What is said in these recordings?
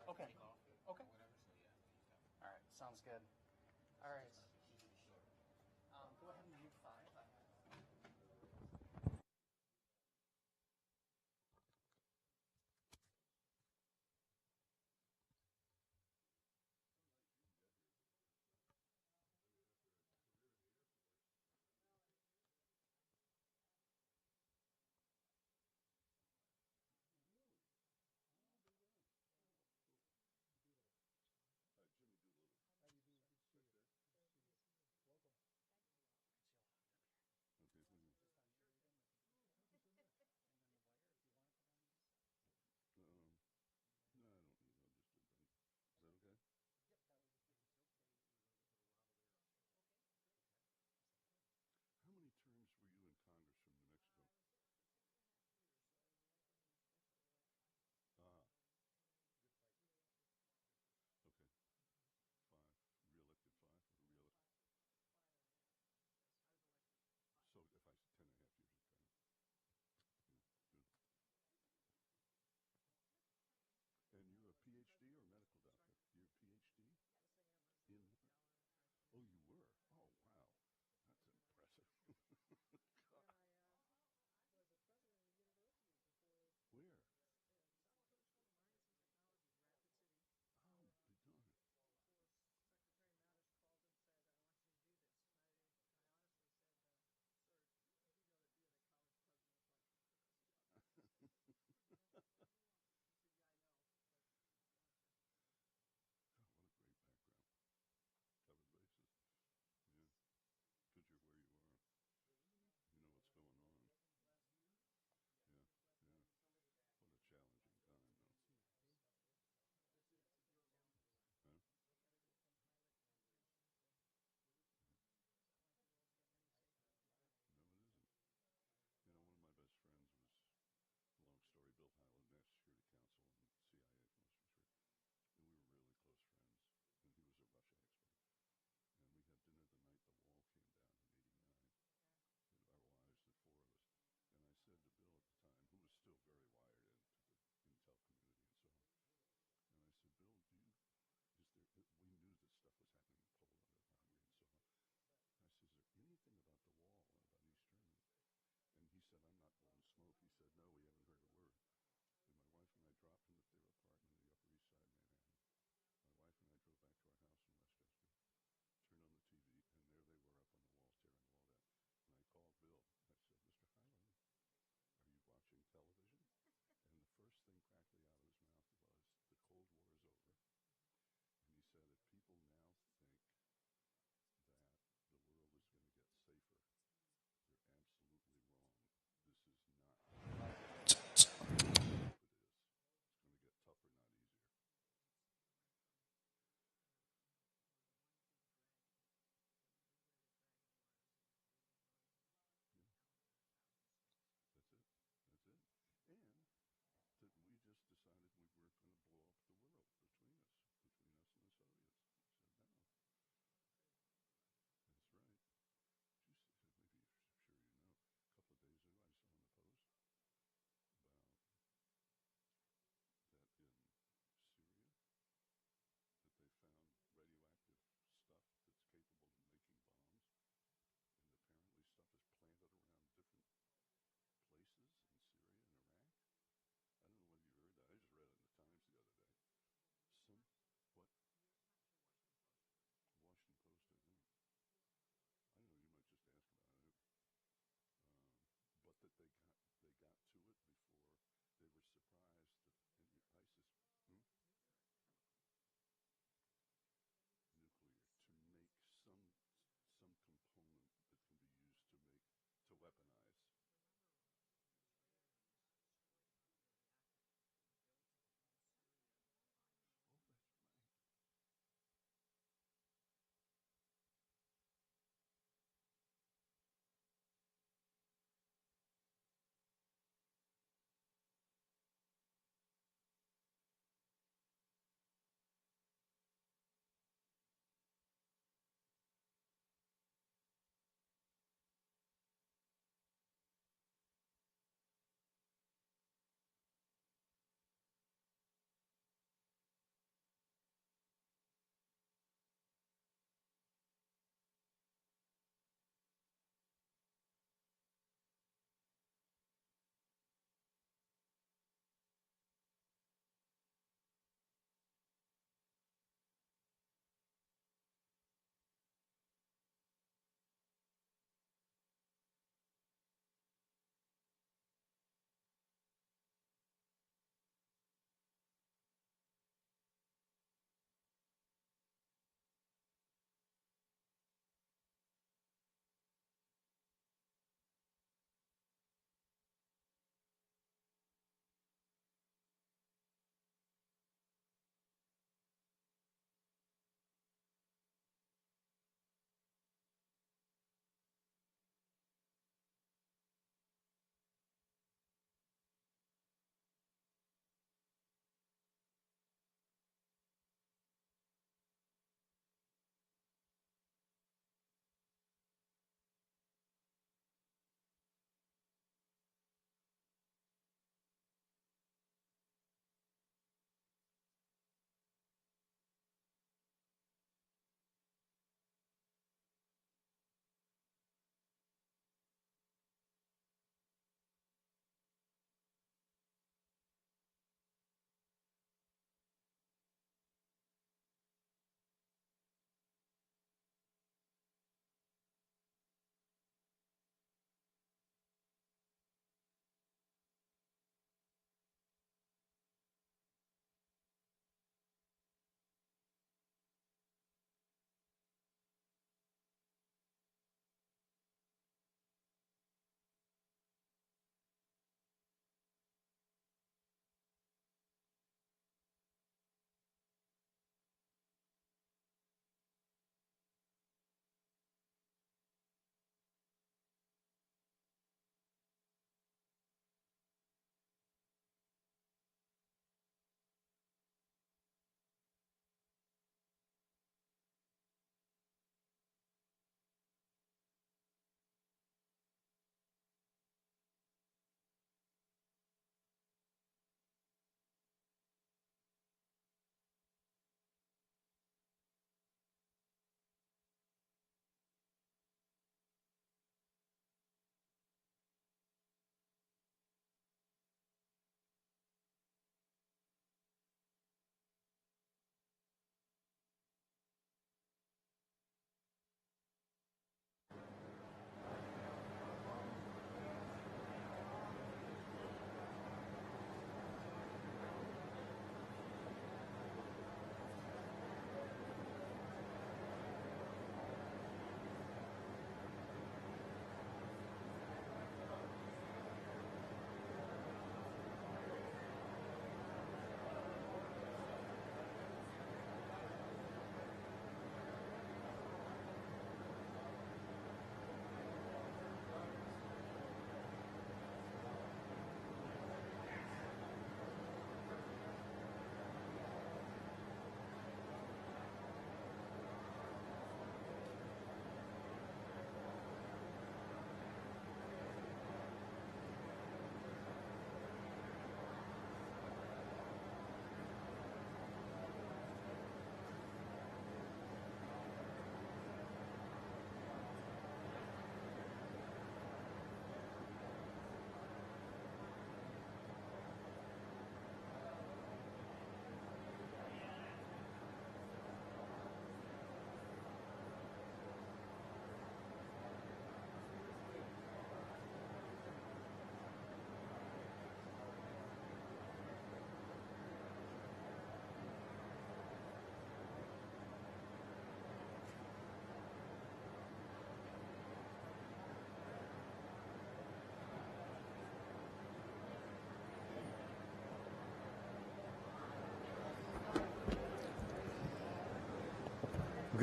Okay. take off Okay. or whatever. So yeah, use that one. All right. Sounds good. All right. Usually short. Go ahead and mute 5. Jimmy Doolittle.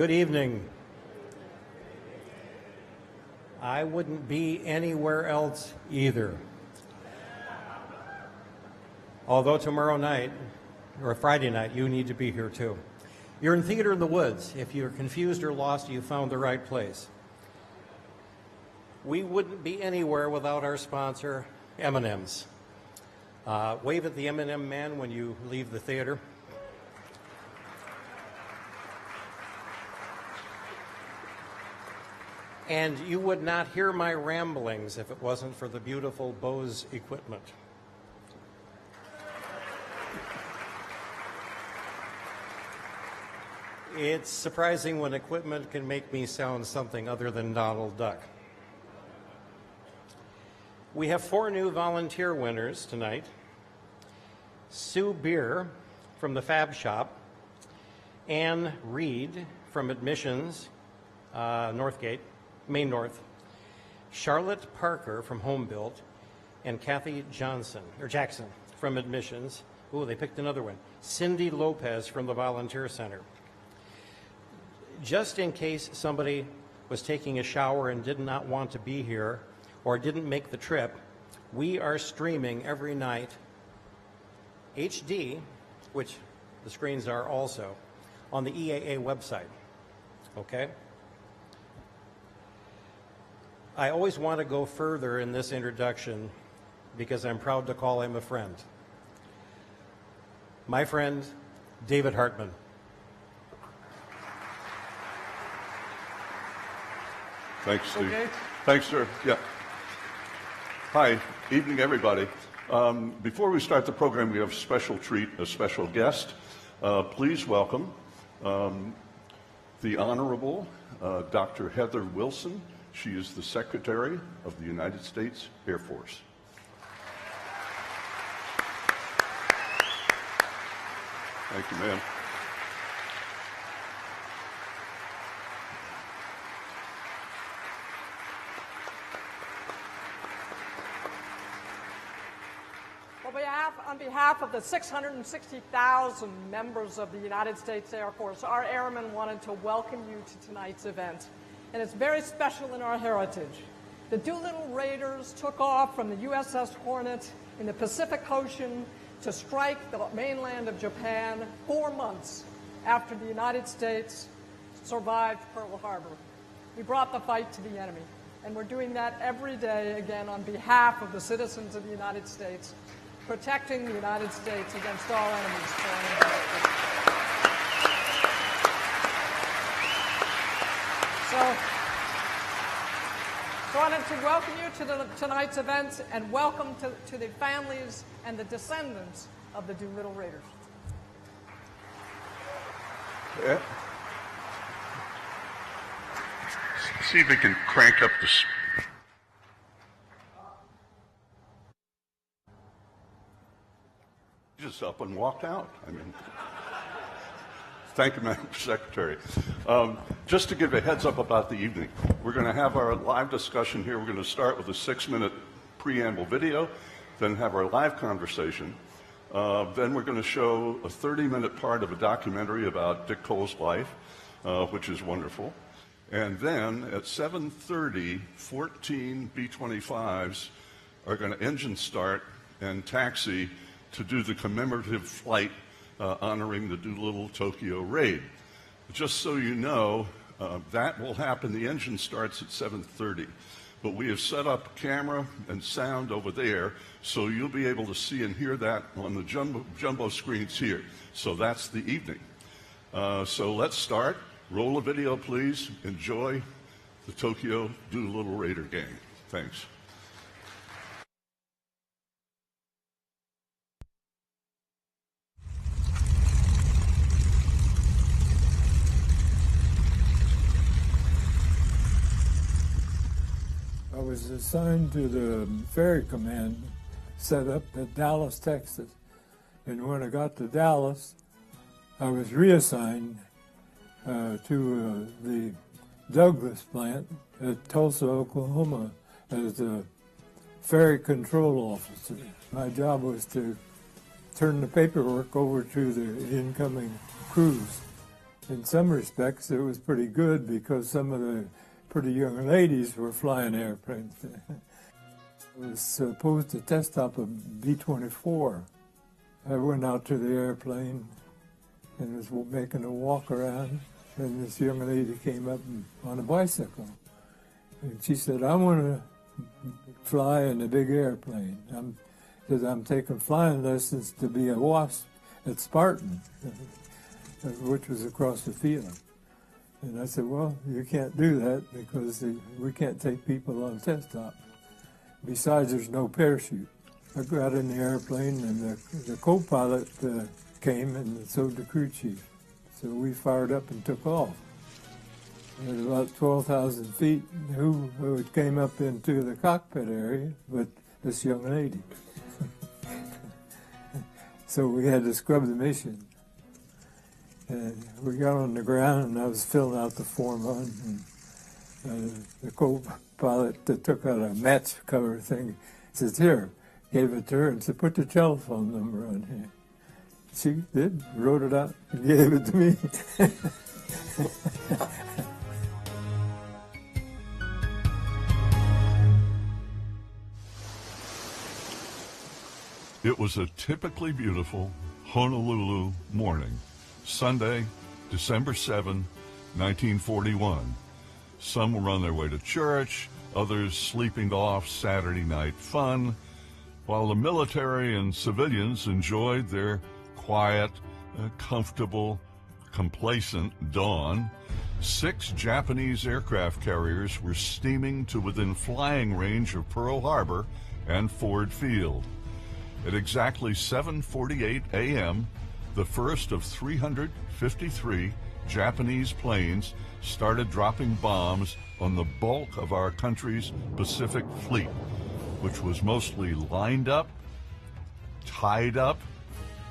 Good evening. I wouldn't be anywhere else either. Although tomorrow night, or Friday night, you need to be here too. You're in Theater in the Woods. If you're confused or lost, you found the right place. We wouldn't be anywhere without our sponsor, M&M's. Wave at the M&M man when you leave the theater. And you would not hear my ramblings if it wasn't for the beautiful Bose equipment. It's surprising when equipment can make me sound something other than Donald Duck. We have 4 new volunteer winners tonight. Sue Beer from the Fab Shop, Ann Reed from Admissions, Northgate, Main North, Charlotte Parker from Home Built, and Kathy Jackson from Admissions. Ooh, they picked another one. Cindy Lopez from the Volunteer Center. Just in case somebody was taking a shower and did not want to be here or didn't make the trip, we are streaming every night HD, which the screens are also, on the EAA website. Okay? I always want to go further in this introduction because I'm proud to call him a friend. My friend, David Hartman. Thanks, Steve. Okay. Thanks, sir. Yeah. Hi. Evening, everybody. Before we start the program, we have a special treat, a special guest. Please welcome the Honorable Dr. Heather Wilson. She is the Secretary of the United States Air Force. Thank you, ma'am. On behalf of the 660,000 members of the United States Air Force, our airmen wanted to welcome you to tonight's event. And it's very special in our heritage. The Doolittle Raiders took off from the USS Hornet in the Pacific Ocean to strike the mainland of Japan 4 months after the United States survived Pearl Harbor. We brought the fight to the enemy, and we're doing that every day, again, on behalf of the citizens of the United States, protecting the United States against all enemies. So I wanted to welcome you to tonight's event and welcome to the families and the descendants of the Doolittle Raiders. Yeah. See if we can crank up the... Just up and walked out. I mean, thank you, Madam Secretary. Just to give a heads up about the evening, we're going to have our live discussion here. We're going to start with a 6-minute preamble video, then have our live conversation. Then we're going to show a 30-minute part of a documentary about Dick Cole's life, which is wonderful. And then at 7:30, 14 B-25s are going to engine start and taxi to do the commemorative flight honoring the Doolittle Tokyo raid. Just so you know, that will happen. The engine starts at 7:30. But we have set up camera and sound over there, so you'll be able to see and hear that on the jumbo screens here. So that's the evening. So let's start. Roll a video, please. Enjoy the Tokyo Doolittle Raider gang. Thanks. I was assigned to the ferry command set up at Dallas, Texas. And when I got to Dallas, I was reassigned to the Douglas plant at Tulsa, Oklahoma as a ferry control officer. My job was to turn the paperwork over to the incoming crews in some respects, it was pretty good because some of the pretty young ladies were flying airplanes. I was supposed to test up a B-24. I went out to the airplane and was making a walk around, and this young lady came up on a bicycle. And she said, I want to fly in a big airplane. I'm taking flying lessons to be a WASP at Spartan, which was across the field. And I said, well, you can't do that because we can't take people on test op. Besides, there's no parachute. I got in the airplane, and the co-pilot came, and so did the crew chief. So we fired up and took off. At about 12,000 feet, who came up into the cockpit area but this young lady. So we had to scrub the mission. And we got on the ground, and I was filling out the form on, and the co-pilot that took out a match cover thing says, here, gave it to her and said, put the telephone number on here. She did, wrote it out, and gave it to me. It was a typically beautiful Honolulu morning, Sunday, December 7, 1941. Some were on their way to church, others sleeping off Saturday night fun, while the military and civilians enjoyed their quiet, comfortable, complacent dawn. 6 Japanese aircraft carriers were steaming to within flying range of Pearl Harbor and Ford Field. At exactly 7:48 a.m., the first of 353 Japanese planes started dropping bombs on the bulk of our country's Pacific Fleet, which was mostly lined up, tied up,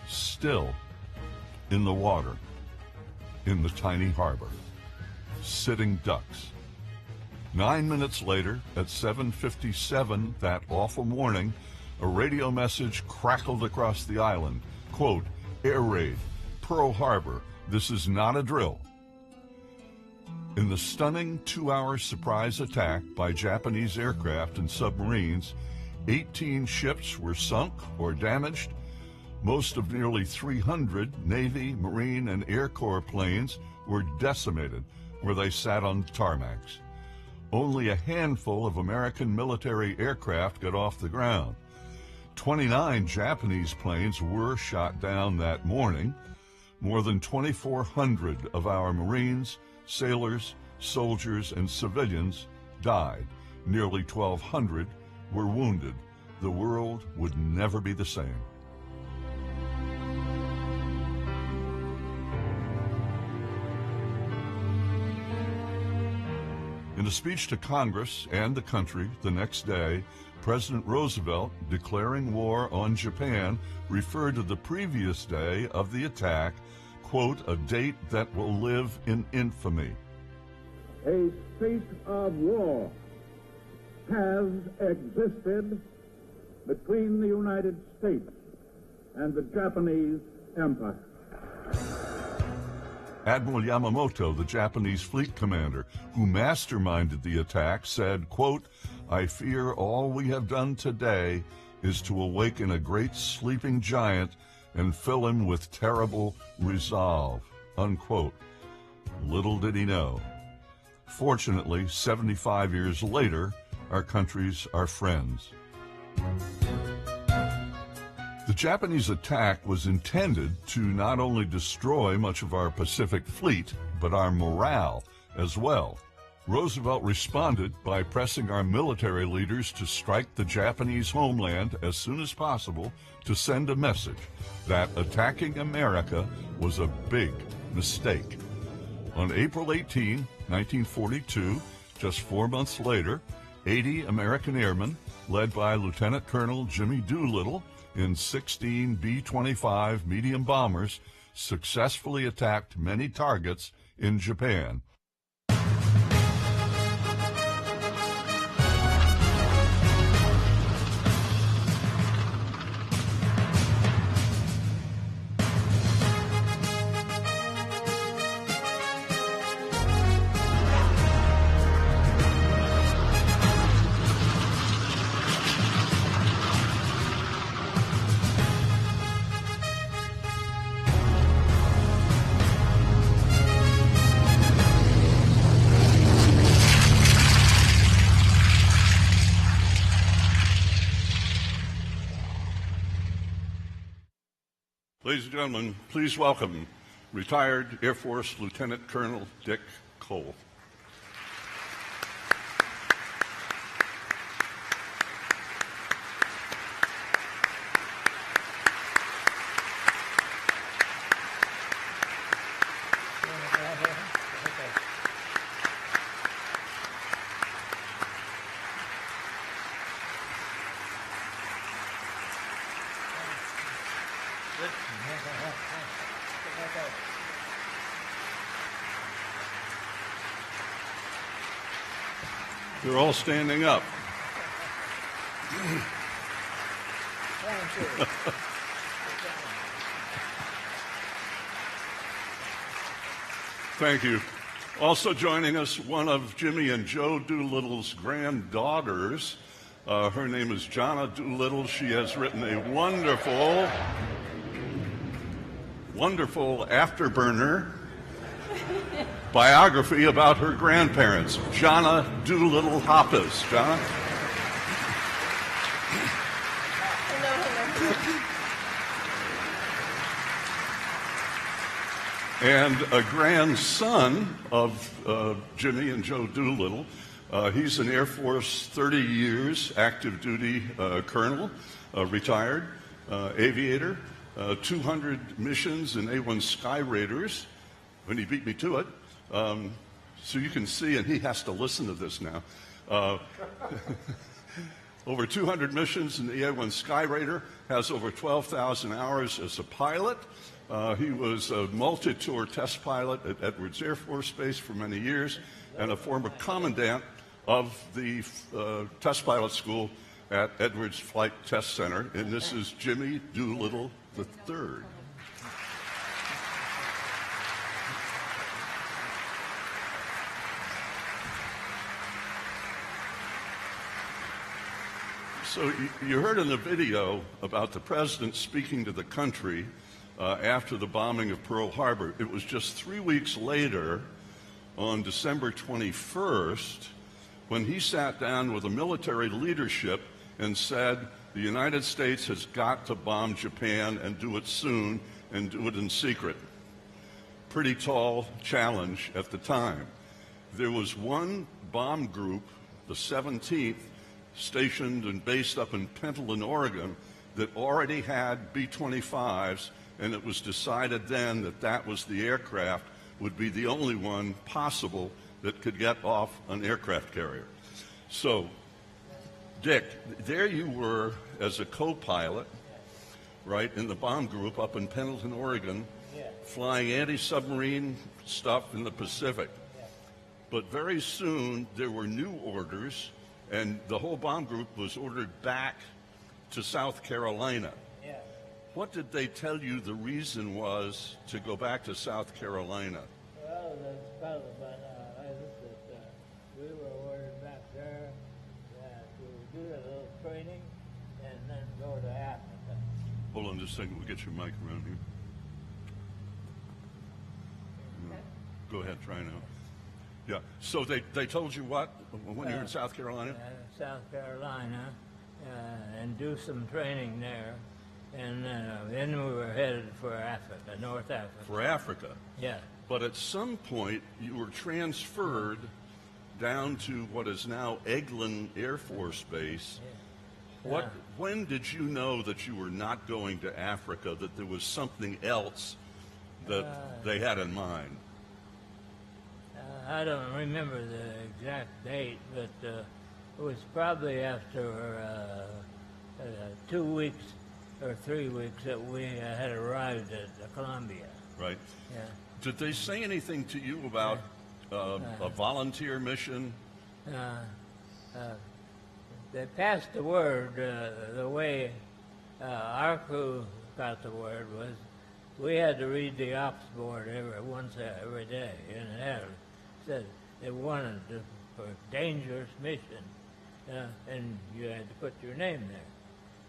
still in the water, in the tiny harbor, sitting ducks. 9 minutes later, at 7:57 that awful morning, a radio message crackled across the island. Quote, air raid, Pearl Harbor, this is not a drill. In the stunning 2-hour surprise attack by Japanese aircraft and submarines, 18 ships were sunk or damaged. Most of nearly 300 Navy, Marine, and Air Corps planes were decimated where they sat on tarmacs. Only a handful of American military aircraft got off the ground. 29 Japanese planes were shot down that morning. More than 2,400 of our Marines, sailors, soldiers, and civilians died. Nearly 1,200 were wounded. The world would never be the same. In a speech to Congress and the country the next day, President Roosevelt, declaring war on Japan, referred to the previous day of the attack, quote, a date that will live in infamy. A state of war has existed between the United States and the Japanese Empire. Admiral Yamamoto, the Japanese fleet commander who masterminded the attack, said, quote, I fear all we have done today is to awaken a great sleeping giant and fill him with terrible resolve, unquote. Little did he know. Fortunately, 75 years later, our countries are friends. The Japanese attack was intended to not only destroy much of our Pacific Fleet, but our morale as well. Roosevelt responded by pressing our military leaders to strike the Japanese homeland as soon as possible to send a message that attacking America was a big mistake. On April 18, 1942, just 4 months later, 80 American airmen, led by Lieutenant Colonel Jimmy Doolittle, in 16 B-25 medium bombers, successfully attacked many targets in Japan. Ladies and gentlemen, please welcome retired Air Force Lieutenant Colonel Dick Cole. They're all standing up. Thank you. Also joining us, one of Jimmy and Joe Doolittle's granddaughters. Her name is Jonna Doolittle. She has written a wonderful afterburner biography about her grandparents, Jonna Doolittle Hoppes. Jonna? And a grandson of Jimmy and Joe Doolittle. He's an Air Force 30 years active duty colonel, retired aviator, 200 missions in A-1 Sky Raiders when he beat me to it. So you can see, and he has to listen to this now, over 200 missions in the A-1 Sky Raider, has over 12,000 hours as a pilot. He was a multi-tour test pilot at Edwards Air Force Base for many years and a former commandant of the test pilot school at Edwards Flight Test Center. And this is Jimmy Doolittle III. So you heard in the video about the president speaking to the country after the bombing of Pearl Harbor. It was just 3 weeks later, on December 21st, when he sat down with the military leadership and said, the United States has got to bomb Japan and do it soon and do it in secret. Pretty tall challenge at the time. There was one bomb group, the 17th, stationed and based up in Pendleton, Oregon, that already had B-25s, and it was decided then that that was the aircraft would be the only one possible that could get off an aircraft carrier. So, Dick, there you were as a co-pilot, right, in the bomb group up in Pendleton, Oregon, flying anti-submarine stuff in the Pacific. But very soon there were new orders, and the whole bomb group was ordered back to South Carolina. What did they tell you the reason was to go back to South Carolina? Well, the fellow we were ordered back there to do a little training and then go to Africa. Hold on just a second. We'll get your mic around here. Go ahead, try now. Yeah. So they told you what when you were in South Carolina? South Carolina, and do some training there. And then we were headed for Africa, North Africa. For Africa? Yeah. But at some point, you were transferred down to what is now Eglin Air Force Base. Yeah. When did you know that you were not going to Africa, that there was something else that they had in mind? I don't remember the exact date, but it was probably after 2 weeks or 3 weeks that we had arrived at Columbia. Right. Yeah. Did they say anything to you about a volunteer mission? They passed the word. The way our crew got the word was we had to read the ops board every day, and it said they wanted for a dangerous mission, and you had to put your name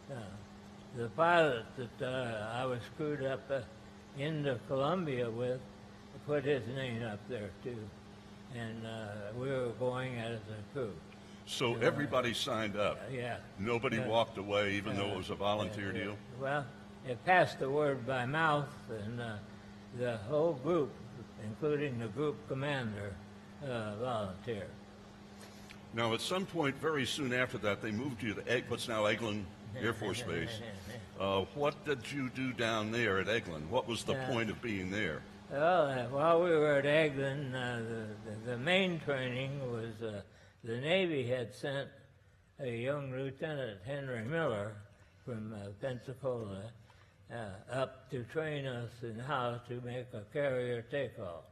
there. The pilot that I was screwed up into Columbia with put his name up there too, and we were going as a crew. So everybody signed up? Yeah. Nobody walked away even though it was a volunteer deal? Well, it passed the word by mouth, and the whole group, including the group commander, volunteered. Now, at some point, very soon after that, they moved you to what's now Eglin Air Force Base. What did you do down there at Eglin? What was the point of being there? Well, while we were at Eglin, the main training was the Navy had sent a young Lieutenant Henry Miller from Pensacola up to train us in how to make a carrier takeoff.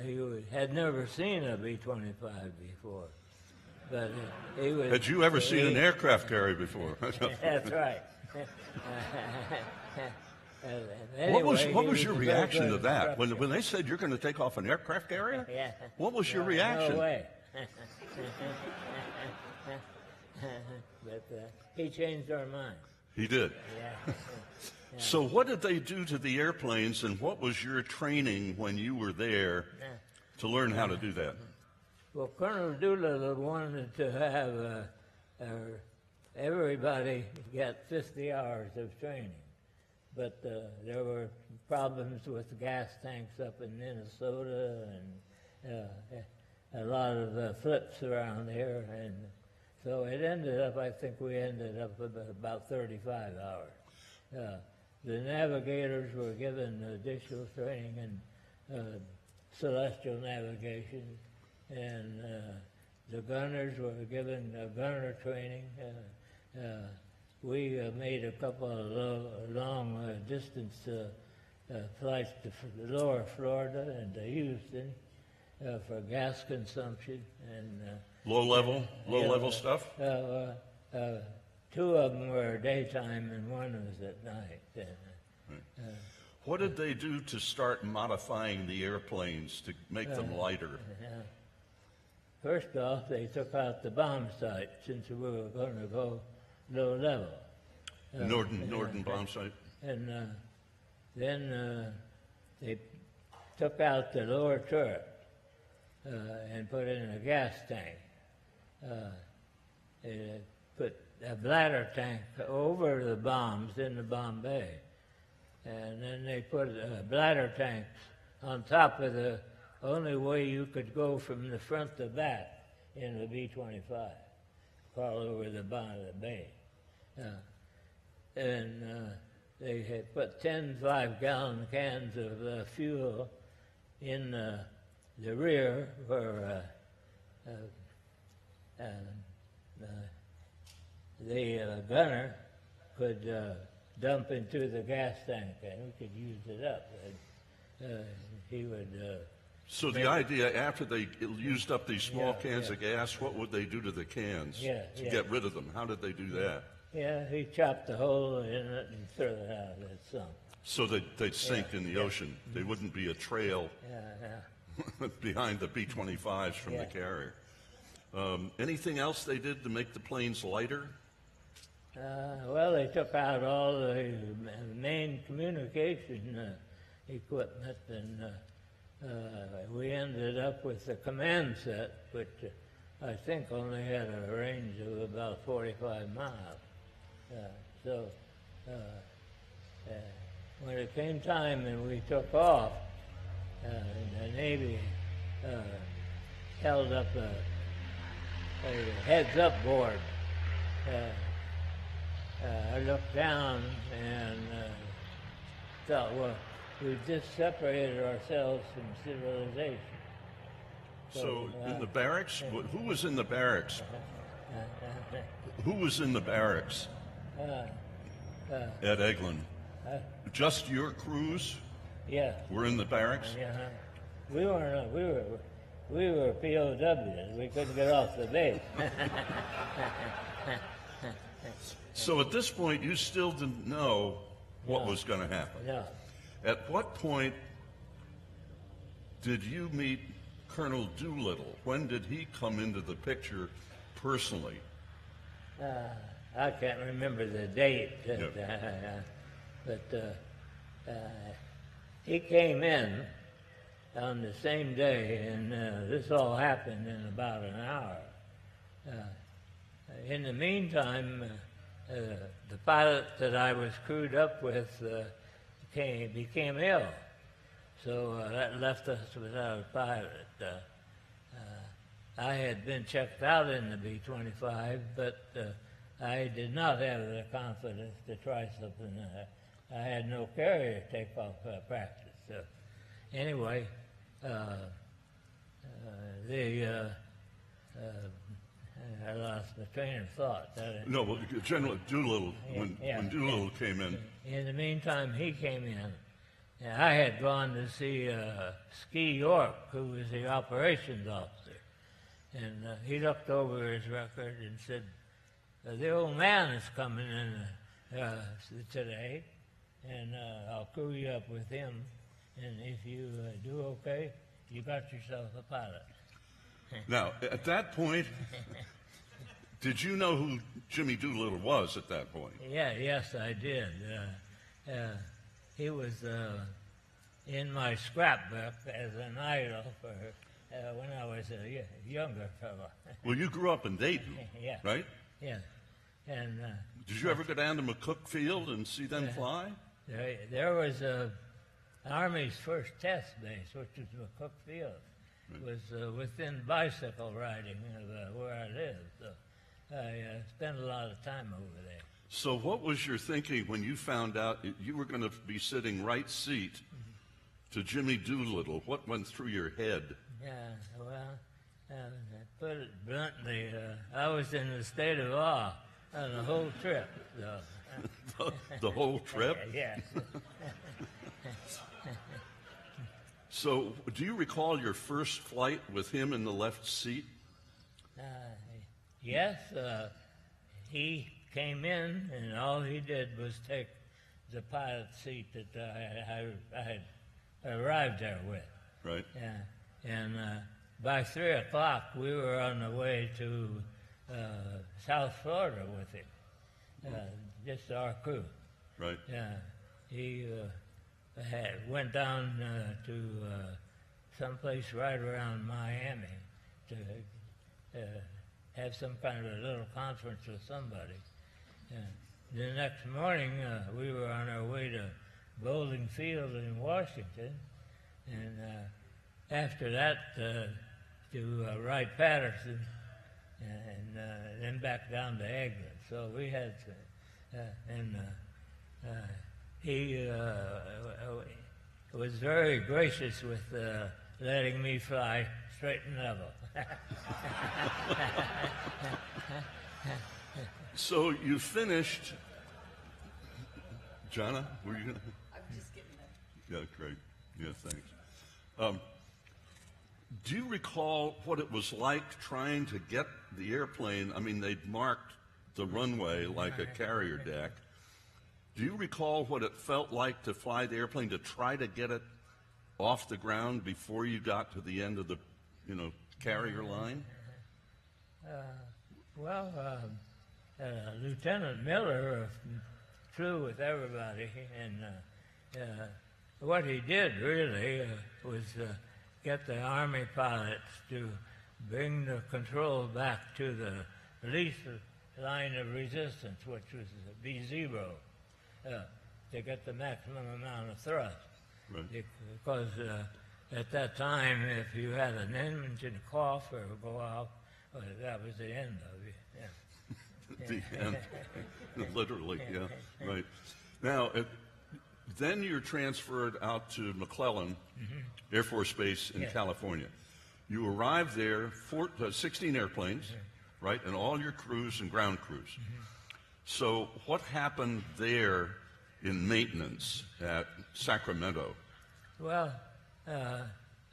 He had never seen a B-25 before. But he was. Had you ever seen an aircraft carrier before? That's right. Anyway, what was your reaction to that? When they said you're going to take off an aircraft carrier? Yeah. What was your reaction? No way. But he changed our mind. He did. Yeah. So what did they do to the airplanes, and what was your training when you were there to learn how to do that? Well, Colonel Doolittle wanted to have everybody get 50 hours of training. But there were problems with the gas tanks up in Minnesota and a lot of flips around here. And so it ended up, I think we ended up with about 35 hours. The navigators were given additional training in celestial navigation, and the gunners were given gunner training. We made a couple of long distance flights to lower Florida and to Houston for gas consumption and low level stuff. Two of them were daytime and one was at night. What did they do to start modifying the airplanes to make them lighter? First off, they took out the bomb sight since we were going to go low level. Norden bomb sight. And then they took out the lower turret and put in a gas tank. They put a bladder tank over the bombs in the bomb bay. And then they put bladder tanks on top of the only way you could go from the front to back in the B-25, crawl over the bottom of the bay. They had put 10 5-gallon cans of fuel in the rear where the gunner could dump into the gas tank and we could use it up. He would. So the idea, after they used up these small cans of gas, what would they do to the cans to get rid of them? How did they do that? Yeah, he chopped a hole in it and threw it out of the sunk. So they'd sink in the ocean. They wouldn't be a trail behind the B-25s from the carrier. Anything else they did to make the planes lighter? Well, they took out all the main communication equipment, and we ended up with a command set, which I think only had a range of about 45 miles. When it came time and we took off, the Navy held up a heads-up board. I looked down and thought, well, we've just separated ourselves from civilization. So in the barracks, who was in the barracks? Who was in the barracks at Eglin? Just your crews? Yeah. Were in the barracks? Yeah. We were POWs. We couldn't get off the base. So at this point, you still didn't know what was going to happen. No. At what point did you meet Colonel Doolittle? When did he come into the picture personally? I can't remember the date, but he came in on the same day, and this all happened in about an hour. In the meantime, the pilot that I was crewed up with became ill. So that left us without a pilot. I had been checked out in the B-25, but I did not have the confidence to try something. I had no carrier takeoff practice. Anyway, I lost my train of thought. No, well, General Doolittle, when Doolittle came in. In the meantime, he came in. And I had gone to see Ski York, who was the operations officer. And he looked over his record and said, the old man is coming in today, and I'll crew you up with him. And if you do okay, you got yourself a pilot. Now, at that point, did you know who Jimmy Doolittle was at that point? Yes, I did. He was in my scrapbook as an idol for when I was a younger fellow. Well, you grew up in Dayton, yeah. Right? Yeah. And did you ever go down to McCook Field and see them fly? There was Army's first test base, which was McCook Field. It was within bicycle riding of where I lived. So I spent a lot of time over there. So what was your thinking when you found out you were going to be sitting right seat to Jimmy Doolittle? What went through your head? Yeah, well, put it bluntly, I was in a state of awe on the whole trip. So. The whole trip? Yes. So, do you recall your first flight with him in the left seat? Yes, he came in, and all he did was take the pilot seat that I had arrived there with. Right. And by 3 o'clock, we were on the way to South Florida with him, just our crew. Right. He went down to someplace right around Miami to have some kind of a little conference with somebody. The next morning, we were on our way to Bowling Field in Washington, and after that, to Wright-Patterson, and then back down to Egland. So we had he was very gracious with letting me fly straight and level. So you finished. Jonna, were you? I'm just getting it. Yeah, great. Yeah, thanks. Do you recall what it was like trying to get the airplane? I mean, they'd marked the runway like a carrier deck. Do you recall what it felt like to fly the airplane, to try to get it off the ground before you got to the end of the, carrier line? Lieutenant Miller flew with everybody, and what he did really was get the Army pilots to bring the control back to the least line of resistance, which was B0, to get the maximum amount of thrust. Right. Because at that time, if you had an engine cough or go out, well, that was the end of it. Yeah. The end. Literally, yeah. Right. Now, then you're transferred out to McClellan Air Force Base in California. You arrived there, 16 airplanes, right, and all your crews and ground crews. So what happened there in maintenance at Sacramento? Well,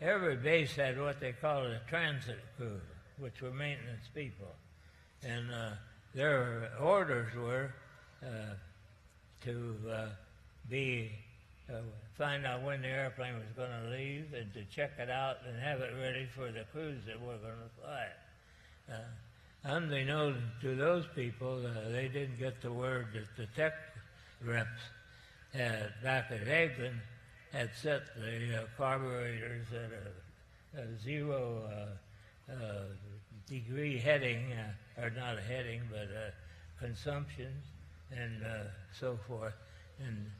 every base had what they called a transit crew, which were maintenance people. And their orders were to find out when the airplane was going to leave and to check it out and have it ready for the crews that were going to fly it. Unbeknownst to those people, they didn't get the word that the tech reps back at Egland had set the carburetors at a 0 degree heading, or not a heading, but consumption, and so forth. And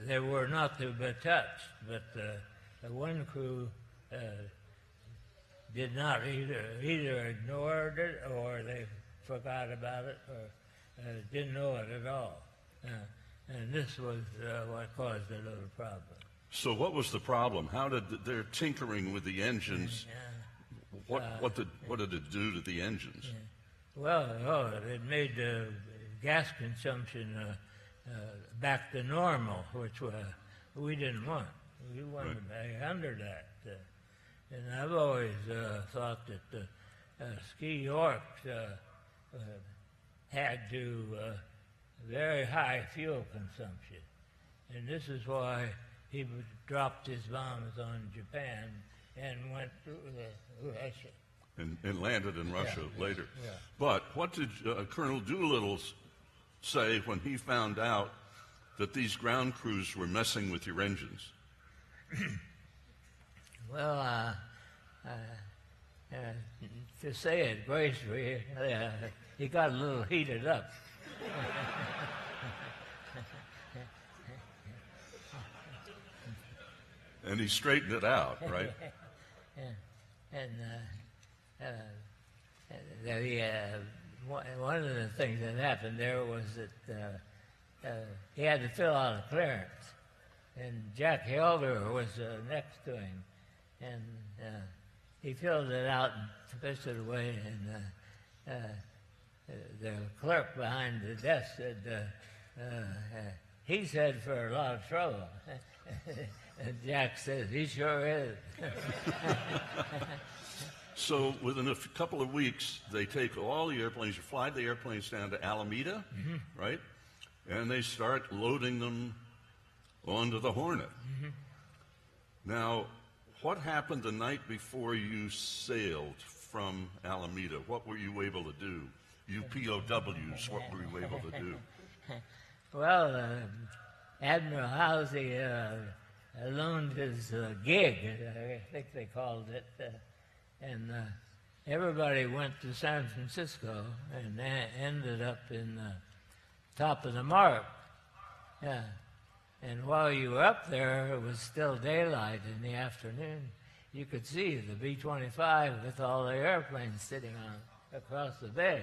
they were not to be touched, but the one crew did not either ignored it or they forgot about it or didn't know it at all. And this was what caused a little problem. So what was the problem? How did they're tinkering with the engines? What did it do to the engines? Well, it made the gas consumption back to normal, which we didn't want. We wanted to be under that. And I've always thought that Ski York had to very high fuel consumption. And this is why he dropped his bombs on Japan and went to Russia. And landed in Russia later. Yeah. But what did Colonel Doolittle say when he found out that these ground crews were messing with your engines? Well, to say it gracefully, he got a little heated up. And he straightened it out, right? One of the things that happened there was that he had to fill out a clearance, and Jack Helder was next to him, and he filled it out and pushed it away, and the clerk behind the desk said, he's head for a lot of trouble. And Jack says, he sure is. So within a couple of weeks, they take all the airplanes, you fly the airplanes down to Alameda, right? And they start loading them onto the Hornet. Now, what happened the night before you sailed from Alameda? What were you able to do? You POWs, what were you able to do? Well, Admiral Housey loaned his gig, I think they called it, and everybody went to San Francisco and ended up in the top of the Mark. Yeah. And while you were up there, it was still daylight in the afternoon. You could see the B-25 with all the airplanes sitting on across the bay.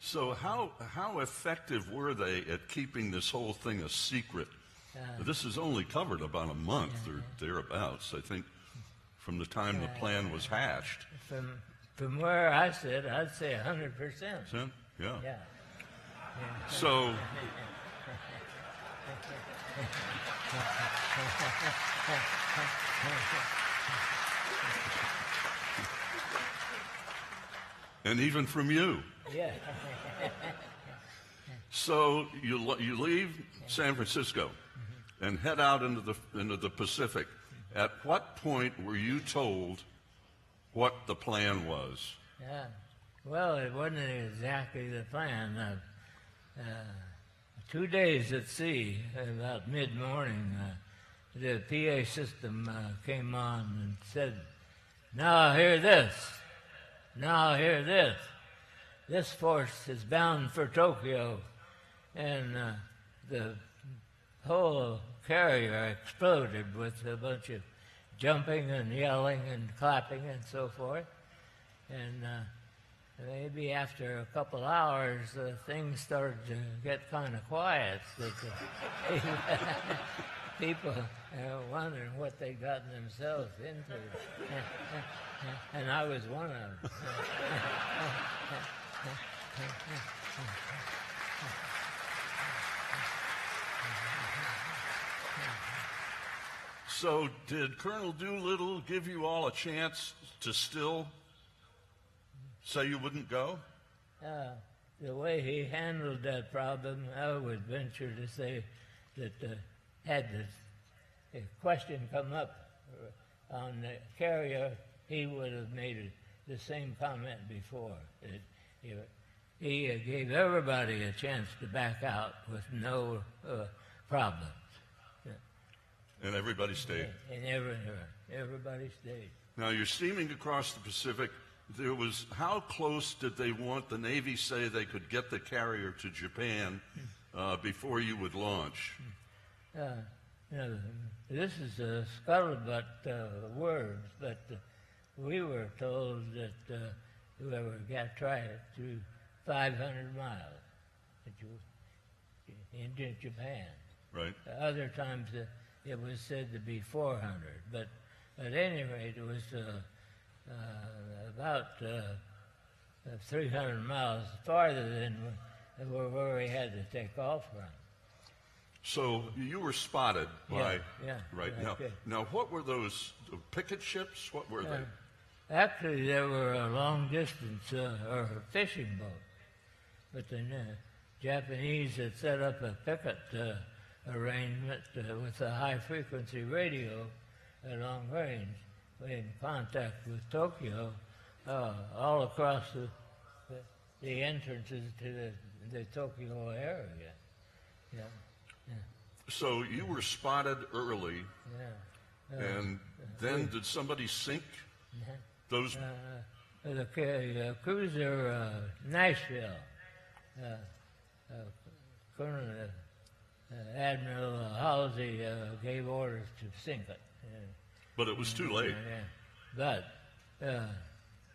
So how effective were they at keeping this whole thing a secret? This is only covered about a month or thereabouts, I think, from the time the plan was hatched. From where I sit, I'd say 100%. Yeah. So... And even from you. Yeah. So you leave San Francisco and head out into the Pacific. At what point were you told what the plan was? Yeah. Well, it wasn't exactly the plan. 2 days at sea, about mid-morning, the PA system came on and said, "Now hear this. Now hear this. This force is bound for Tokyo." And the whole carrier exploded with a bunch of jumping and yelling and clapping and so forth. And maybe after a couple hours, things started to get kind of quiet. People wondering what they'd gotten themselves into. And I was one of them. So did Colonel Doolittle give you all a chance to still say you wouldn't go? The way he handled that problem, I would venture to say that had the question come up on the carrier, he would have made the same comment before. He gave everybody a chance to back out with no problems. And everybody stayed. And everybody stayed. Now you're steaming across the Pacific there was, how close did they want the Navy say they could get the carrier to Japan before you would launch? This is a scuttlebutt words, but we were told that whoever got try it through 500 miles into Japan. Right. Other times it was said to be 400, but at any rate it was about 300 miles farther than where we had to take off from. So you were spotted by, yeah, right okay. Now what were those picket ships? What were they? Actually, they were a long distance or fishing boat, but the Japanese had set up a picket arrangement with a high-frequency radio at long range in contact with Tokyo all across the entrances to the Tokyo area. Yeah. So you were spotted early, and then did somebody sink those? The cruiser Nashville, Colonel Admiral Halsey gave orders to sink it. But it was too late. But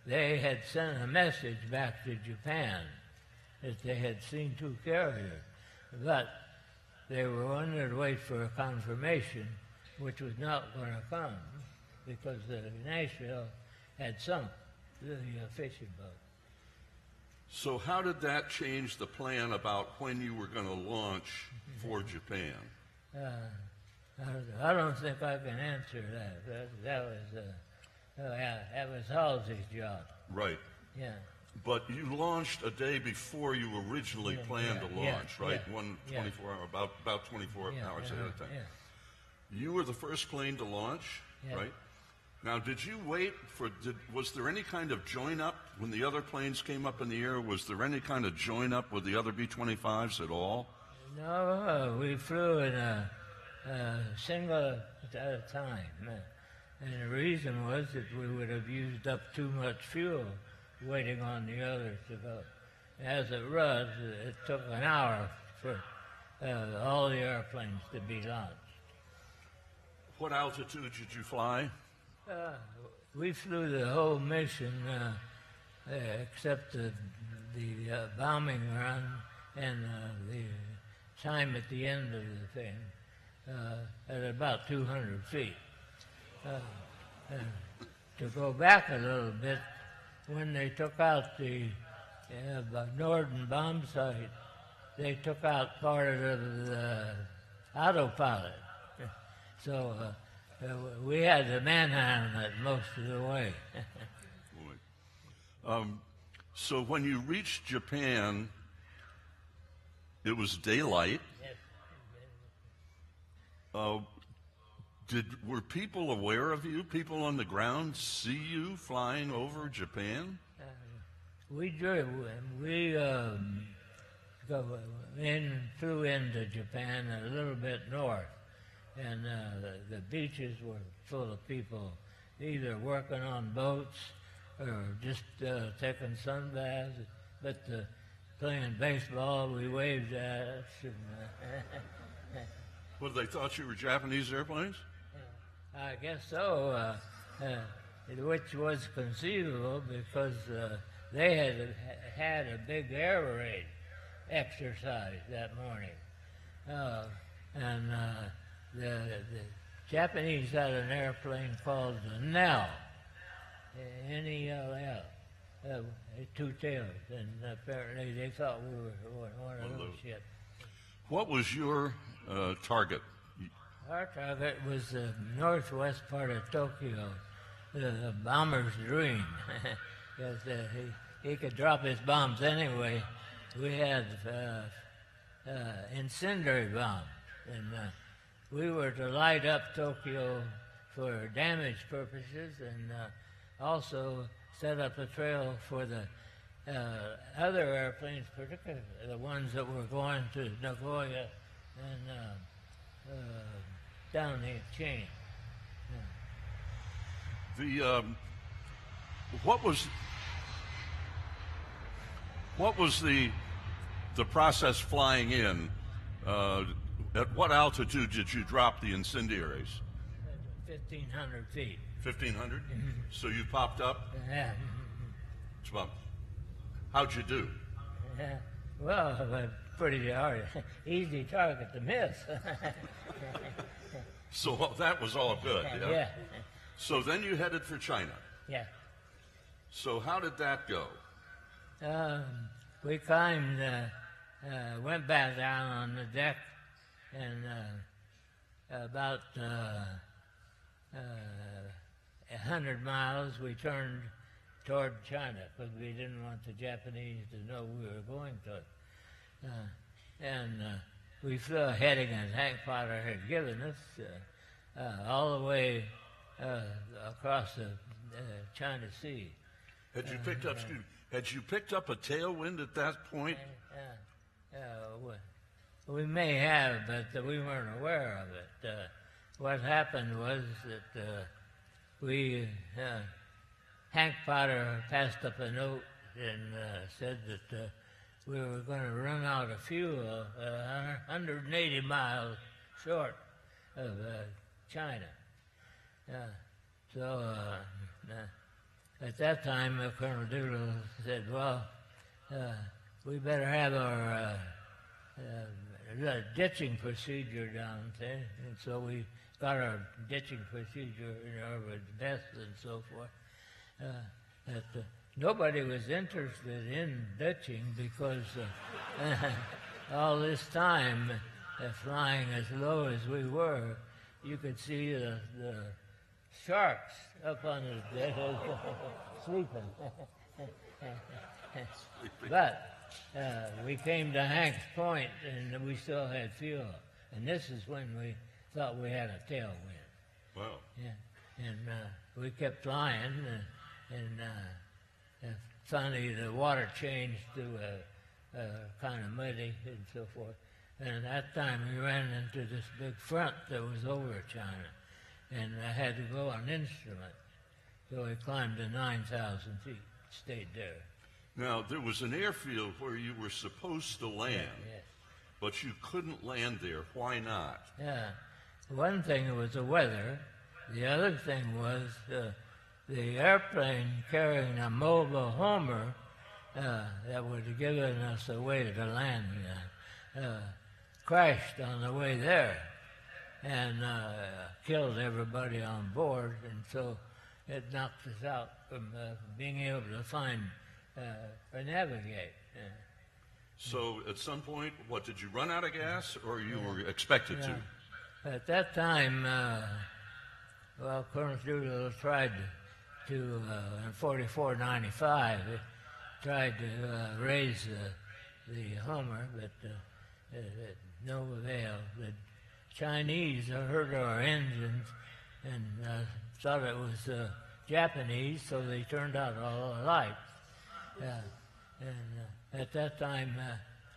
they had sent a message back to Japan that they had seen two carriers, but they were wanting to wait for a confirmation, which was not going to come because the Nashville had sunk the fishing boat. So how did that change the plan about when you were going to launch for Japan? I don't think I can answer that. That was Halsey's job. Right. Yeah. But you launched a day before you originally planned to launch, right? Yeah. 24 hour, about 24 hours ahead of time. Yeah. You were the first plane to launch, right? Now, did you wait for? Was there any kind of join up when the other planes came up in the air? Was there any kind of join up with the other B-25s at all? No, we flew in a single at a time, and the reason was that we would have used up too much fuel waiting on the others to go. As it was, it took an hour for all the airplanes to be launched. What altitude did you fly? We flew the whole mission except the bombing run and the time at the end of the thing at about 200 feet. To go back a little bit, when they took out the Norden bomb site, they took out part of the autopilot. So we had to manhandle it most of the way. So when you reached Japan, it was daylight. Were people aware of you? People on the ground see you flying over Japan? We flew into Japan a little bit north, and the beaches were full of people, either working on boats or just taking sun baths. But playing baseball, we waved at us. And, What, they thought you were Japanese airplanes? I guess so, which was conceivable because they had a big air raid exercise that morning. And the Japanese had an airplane called the NEL, N-E-L-L, two-tailed, and apparently they thought we were one of those ships. What was your target? Our target was the northwest part of Tokyo, the bomber's dream, because he could drop his bombs anyway. We had incendiary bombs, and we were to light up Tokyo for damage purposes and also set up a trail for the other airplanes, particularly the ones that were going to Nagoya and down the chain. What was What was the process flying in? At what altitude did you drop the incendiaries? 1,500 feet. 1,500? So you popped up? Yeah. Well, how'd you do? Well, pretty hard. Easy target to miss. So that was all good, yeah? Yeah. So then you headed for China. Yeah. So how did that go? We climbed, went back down on the deck, and about 100 miles we turned toward China because we didn't want the Japanese to know we were going to it. We flew a heading that Hank Potter had given us all the way across the China Sea. Had you picked up a tailwind at that point? We may have, but we weren't aware of it. What happened was that Hank Potter passed up a note and said that we were going to run out of fuel 180 miles short of China. So at that time, Colonel Doolittle said, well, we better have our ditching procedure down there. And so we got our ditching procedure with vests and so forth. Nobody was interested in ditching because all this time, flying as low as we were, you could see the sharks up on the deck sleeping. But we came to Hank's Point, and we still had fuel. And this is when we thought we had a tailwind. Wow. Yeah. And we kept flying, and finally the water changed to kind of muddy and so forth. And at that time we ran into this big front that was over China, and I had to go on instrument. So we climbed to 9,000 feet, stayed there. Now, there was an airfield where you were supposed to land, but you couldn't land there. Why not? Yeah. One thing was the weather. The other thing was the airplane carrying a mobile Homer that would have given us a way to land crashed on the way there and killed everybody on board, and so it knocked us out from being able to find or navigate. So at some point, what, did you run out of gas, or you were expected to? At that time, Colonel Doolittle tried to, in 4495, tried to raise the Homer, but no avail. The Chinese heard our engines and thought it was Japanese, so they turned out all the lights. And at that time,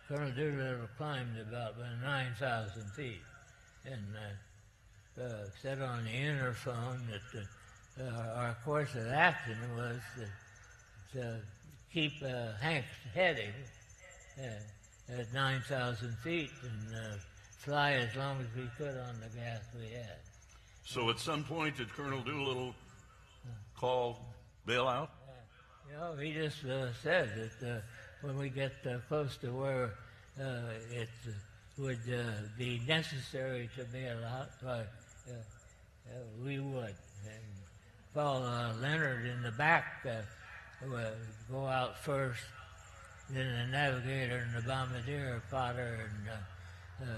Colonel Doolittle climbed about 9,000 feet and said on the interphone that our course of action was to keep Hank's heading at 9,000 feet and fly as long as we could on the gas we had. So at some point, did Colonel Doolittle call bailout? He just said that when we get close to where it would be necessary to bail out, we would. And Paul Leonard in the back would go out first, then the navigator and the bombardier, Potter and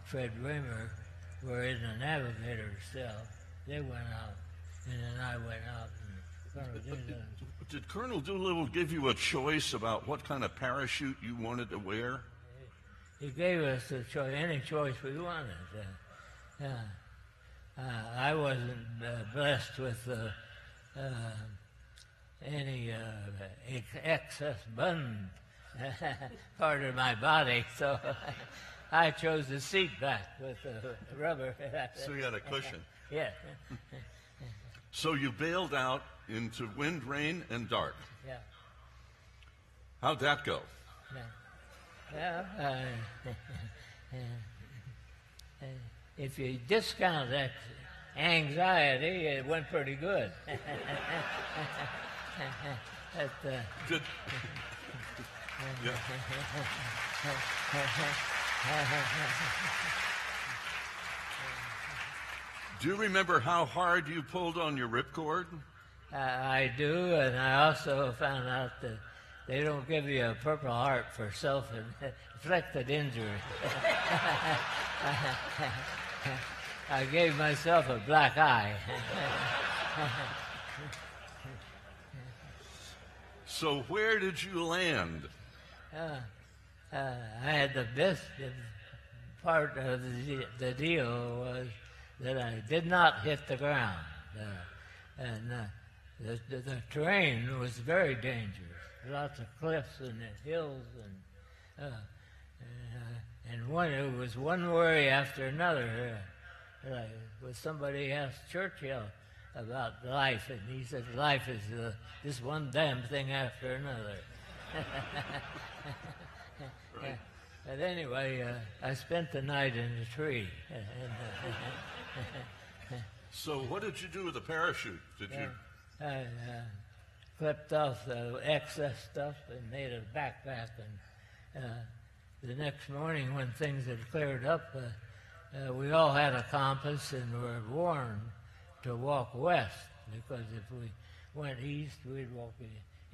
Fred Raymer, were in the navigator's cell. They went out, and then I went out. Did Colonel Doolittle give you a choice about what kind of parachute you wanted to wear? He gave us a choice, any choice we wanted. I wasn't blessed with any excess bun part of my body, so I chose the seat back with rubber. So you had a cushion. Yeah. So you bailed out into wind, rain, and dark. Yeah. How'd that go? Well, if you discount that anxiety, it went pretty good. Good. Yeah. Do you remember how hard you pulled on your ripcord? I do, and I also found out that they don't give you a Purple Heart for self-inflicted injury. I gave myself a black eye. So where did you land? I had the best part of the deal was that I did not hit the ground. And the terrain was very dangerous. Lots of cliffs and hills, and it was one worry after another. Somebody asked Churchill about life, and he said, "Life is this one damn thing after another." Right. But anyway, I spent the night in the tree. So what did you do with the parachute? Did you? I clipped off the excess stuff and made a backpack. And the next morning, when things had cleared up, we all had a compass and were warned to walk west, because if we went east, we'd walk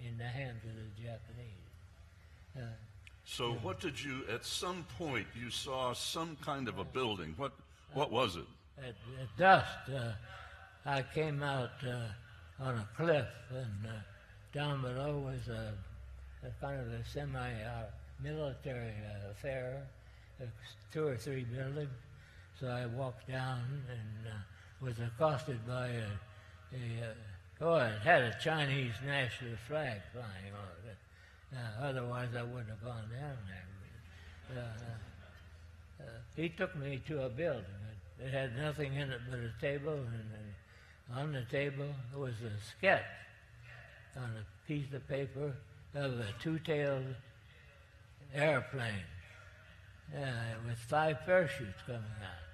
in the hands of the Japanese. So what did you? At some point, you saw some kind of a building. What was it? At dusk, I came out on a cliff, and down below was a kind of a semi-military affair, 2 or 3 buildings. So I walked down and was accosted by it had a Chinese national flag flying on it. Otherwise, I wouldn't have gone down there. He took me to a building. It had nothing in it but a table, and on the table was a sketch on a piece of paper of a 2-tailed airplane with 5 parachutes coming out.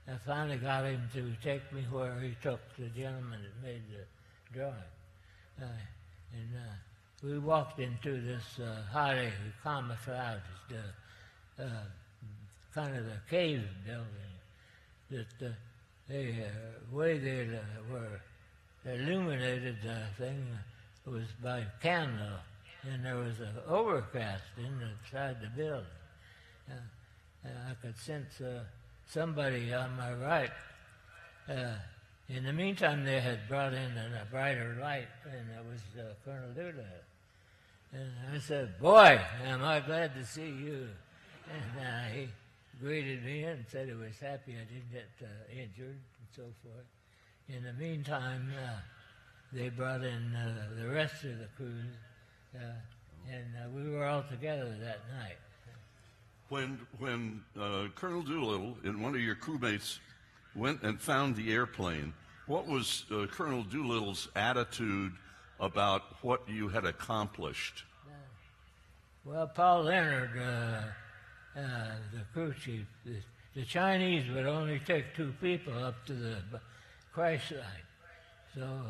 I finally got him to take me where he took the gentleman that made the drawing. We walked into this highly camouflaged, kind of a cave building that the way they illuminated the thing was by candle, and there was an overcast inside the building. I could sense somebody on my right. In the meantime, they had brought in a brighter light, and it was Colonel Doolittle. And I said, "Boy, am I glad to see you." And he greeted me and said he was happy I didn't get injured and so forth. In the meantime, they brought in the rest of the crews, and we were all together that night. When Colonel Doolittle and one of your crewmates went and found the airplane, what was Colonel Doolittle's attitude about what you had accomplished? Well, Paul Leonard, the crew chief, the Chinese would only take 2 people up to the crash site. So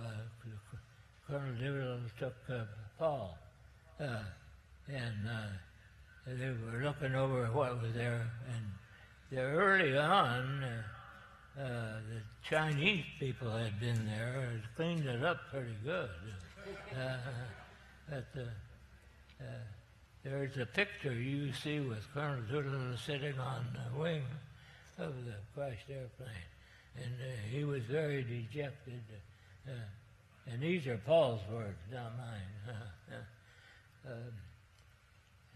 Colonel Doolittle took Paul, and they were looking over what was there. And early on, the Chinese people had been there and cleaned it up pretty good. There's a picture you see with Colonel Doolittle sitting on the wing of the crashed airplane, and he was very dejected. And these are Paul's words, not mine.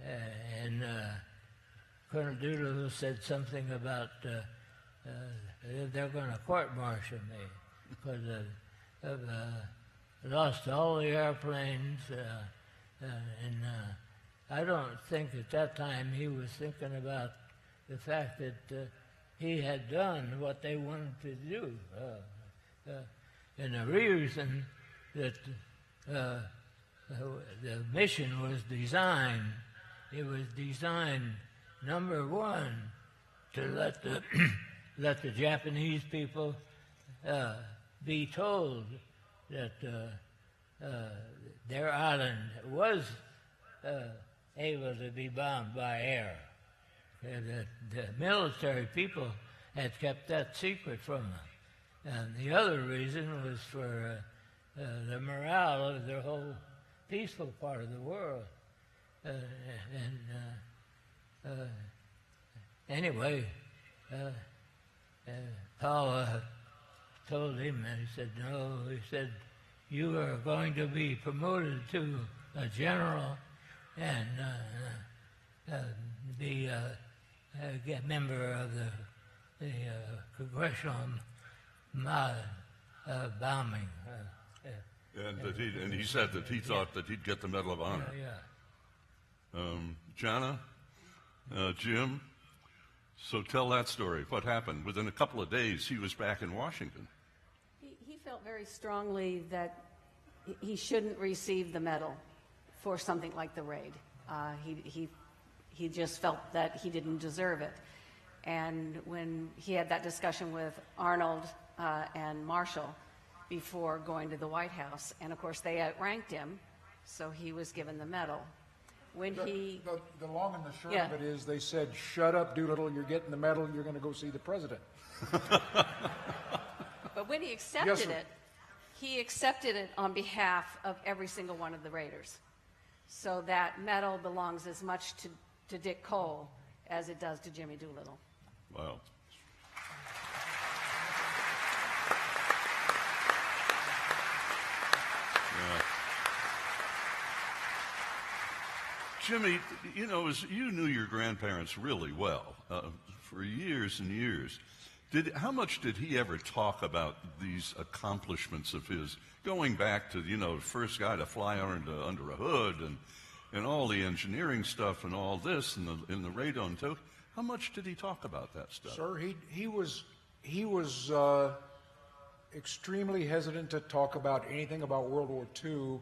And Colonel Doolittle said something about they're going to court-martial me because I've lost all the airplanes, and I don't think at that time he was thinking about the fact that he had done what they wanted to do. And the reason that the mission was designed. It was designed, number one, to let the let the Japanese people be told that their island was able to be bombed by air. The military people had kept that secret from them. And the other reason was for the morale of the whole peaceful part of the world. Anyway, Paul told him, and he said, no, he said, you are going to be promoted to a general and be a member of the congressional bombing. And he said that he thought that he'd get the Medal of Honor. Jana, Jim, so tell that story. What happened? Within a couple of days, he was back in Washington. He felt very strongly that he shouldn't receive the medal for something like the raid. He just felt that he didn't deserve it. And when he had that discussion with Arnold and Marshall before going to the White House, and of course they outranked him, so he was given the medal. When the long and the short of it is they said, shut up, Doolittle, you're getting the medal, you're going to go see the president. But when he accepted he accepted it on behalf of every single one of the Raiders. So that medal belongs as much to Dick Cole as it does to Jimmy Doolittle. Wow. Yeah. Jimmy, you know, you knew your grandparents really well for years and years. How much did he ever talk about these accomplishments of his, going back to, you know, the first guy to fly under a hood and all the engineering stuff and all this in the radon too? How much did he talk about that stuff? Sir, he was extremely hesitant to talk about anything about World War II.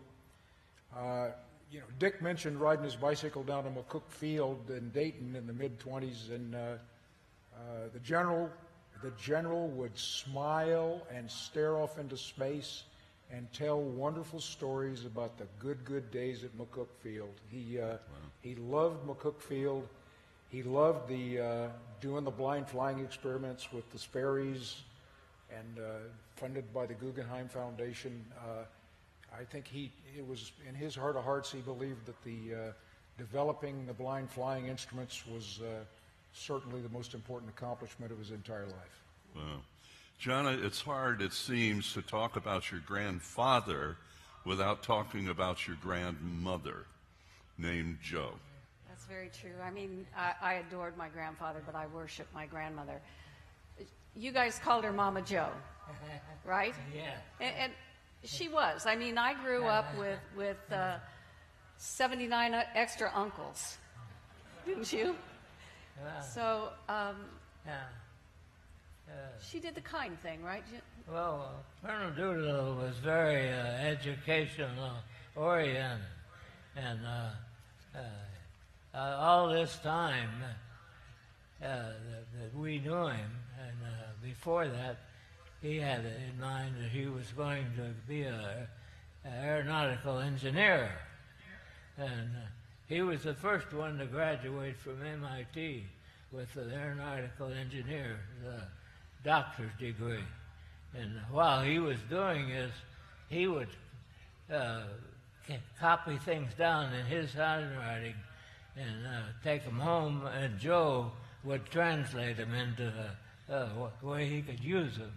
You know, Dick mentioned riding his bicycle down to McCook Field in Dayton in the mid-20s, and the general would smile and stare off into space and tell wonderful stories about the good days at McCook Field. He loved McCook Field. He loved doing the blind flying experiments with the Sperry's and funded by the Guggenheim Foundation. I think it was in his heart of hearts, he believed that developing the blind flying instruments was certainly the most important accomplishment of his entire life. Wow. Jana, it's hard, it seems, to talk about your grandfather without talking about your grandmother, named Joe. That's very true. I mean, I adored my grandfather, but I worshiped my grandmother. You guys called her Mama Joe, right? Yeah. And she was. I mean, I grew up with 79 extra uncles, didn't you? So she did the kind thing, right? Well, Colonel Doolittle was very educational oriented, and all this time that we knew him, and before that, he had in mind that he was going to be an aeronautical engineer, and he was the first one to graduate from MIT with an aeronautical engineer doctor's degree. And while he was doing this, he would copy things down in his handwriting and take them home, and Joe would translate them into the way he could use them.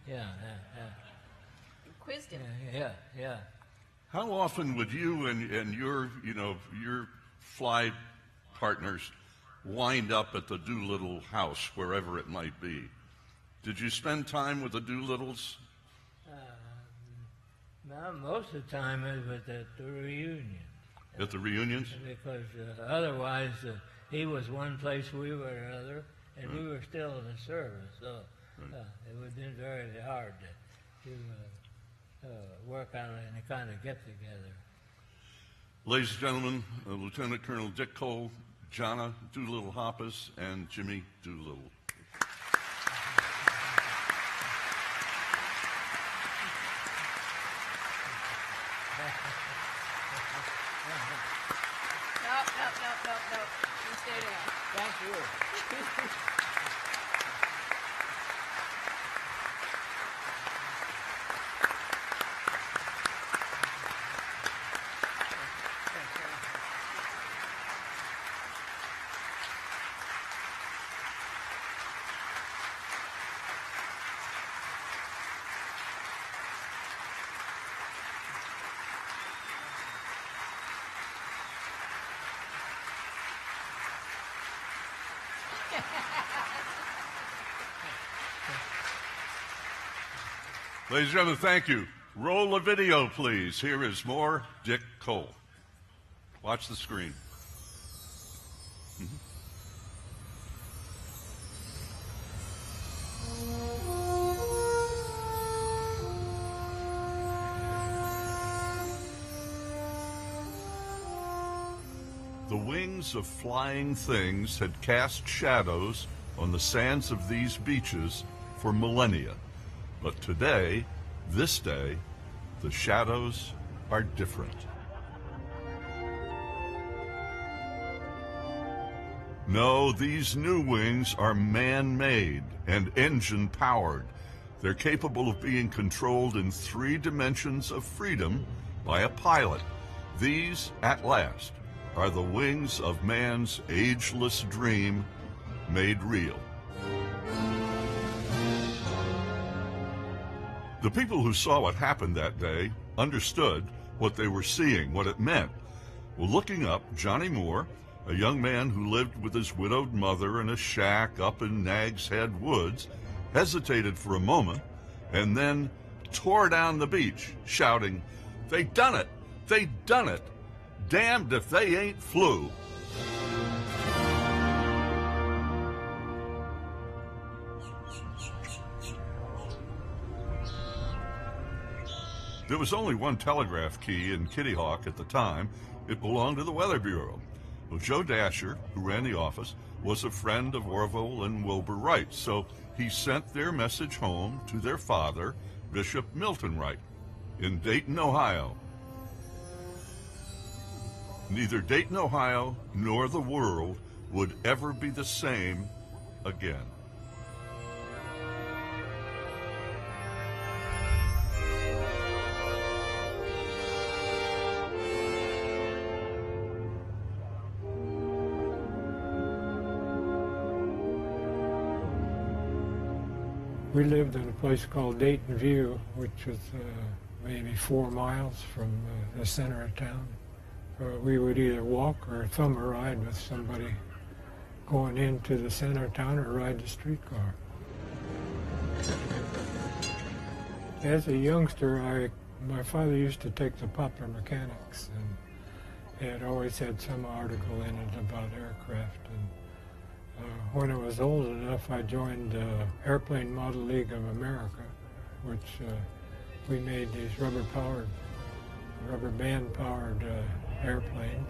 Yeah. Quizzed him. Yeah. How often would you and your flight partners wind up at the Doolittle house, wherever it might be? Did you spend time with the Doolittles? Most of the time it was at the reunion. At the reunions? Because otherwise he was one place, we were another, and we were still in the service. So it would have been very hard to work on any kind of get-together. Ladies and gentlemen, Lieutenant Colonel Dick Cole, Jonna Doolittle Hoppus, and Jimmy Doolittle. No. You stay there. Thank you. Ladies and gentlemen, thank you. Roll the video, please. Here is more Dick Cole. Watch the screen. The wings of flying things had cast shadows on the sands of these beaches for millennia. But today, this day, the shadows are different. No, these new wings are man-made and engine-powered. They're capable of being controlled in 3 dimensions of freedom by a pilot. These, at last, are the wings of man's ageless dream made real. The people who saw what happened that day understood what they were seeing, what it meant. Well, looking up, Johnny Moore, a young man who lived with his widowed mother in a shack up in Nag's Head Woods, hesitated for a moment and then tore down the beach, shouting, "They done it! They done it! Damned if they ain't flew!" There was only one telegraph key in Kitty Hawk at the time. It belonged to the Weather Bureau. Well, Joe Dasher, who ran the office, was a friend of Orville and Wilbur Wright, so he sent their message home to their father, Bishop Milton Wright, in Dayton, Ohio. Neither Dayton, Ohio, nor the world would ever be the same again. We lived in a place called Dayton View, which was maybe 4 miles from the center of town. We would either walk or thumb a ride with somebody going into the center of town or ride the streetcar. As a youngster, my father used to take the Poplar Mechanics, and it always had some article in it about aircraft. And when I was old enough, I joined the Airplane Model League of America, which we made these rubber band-powered airplanes.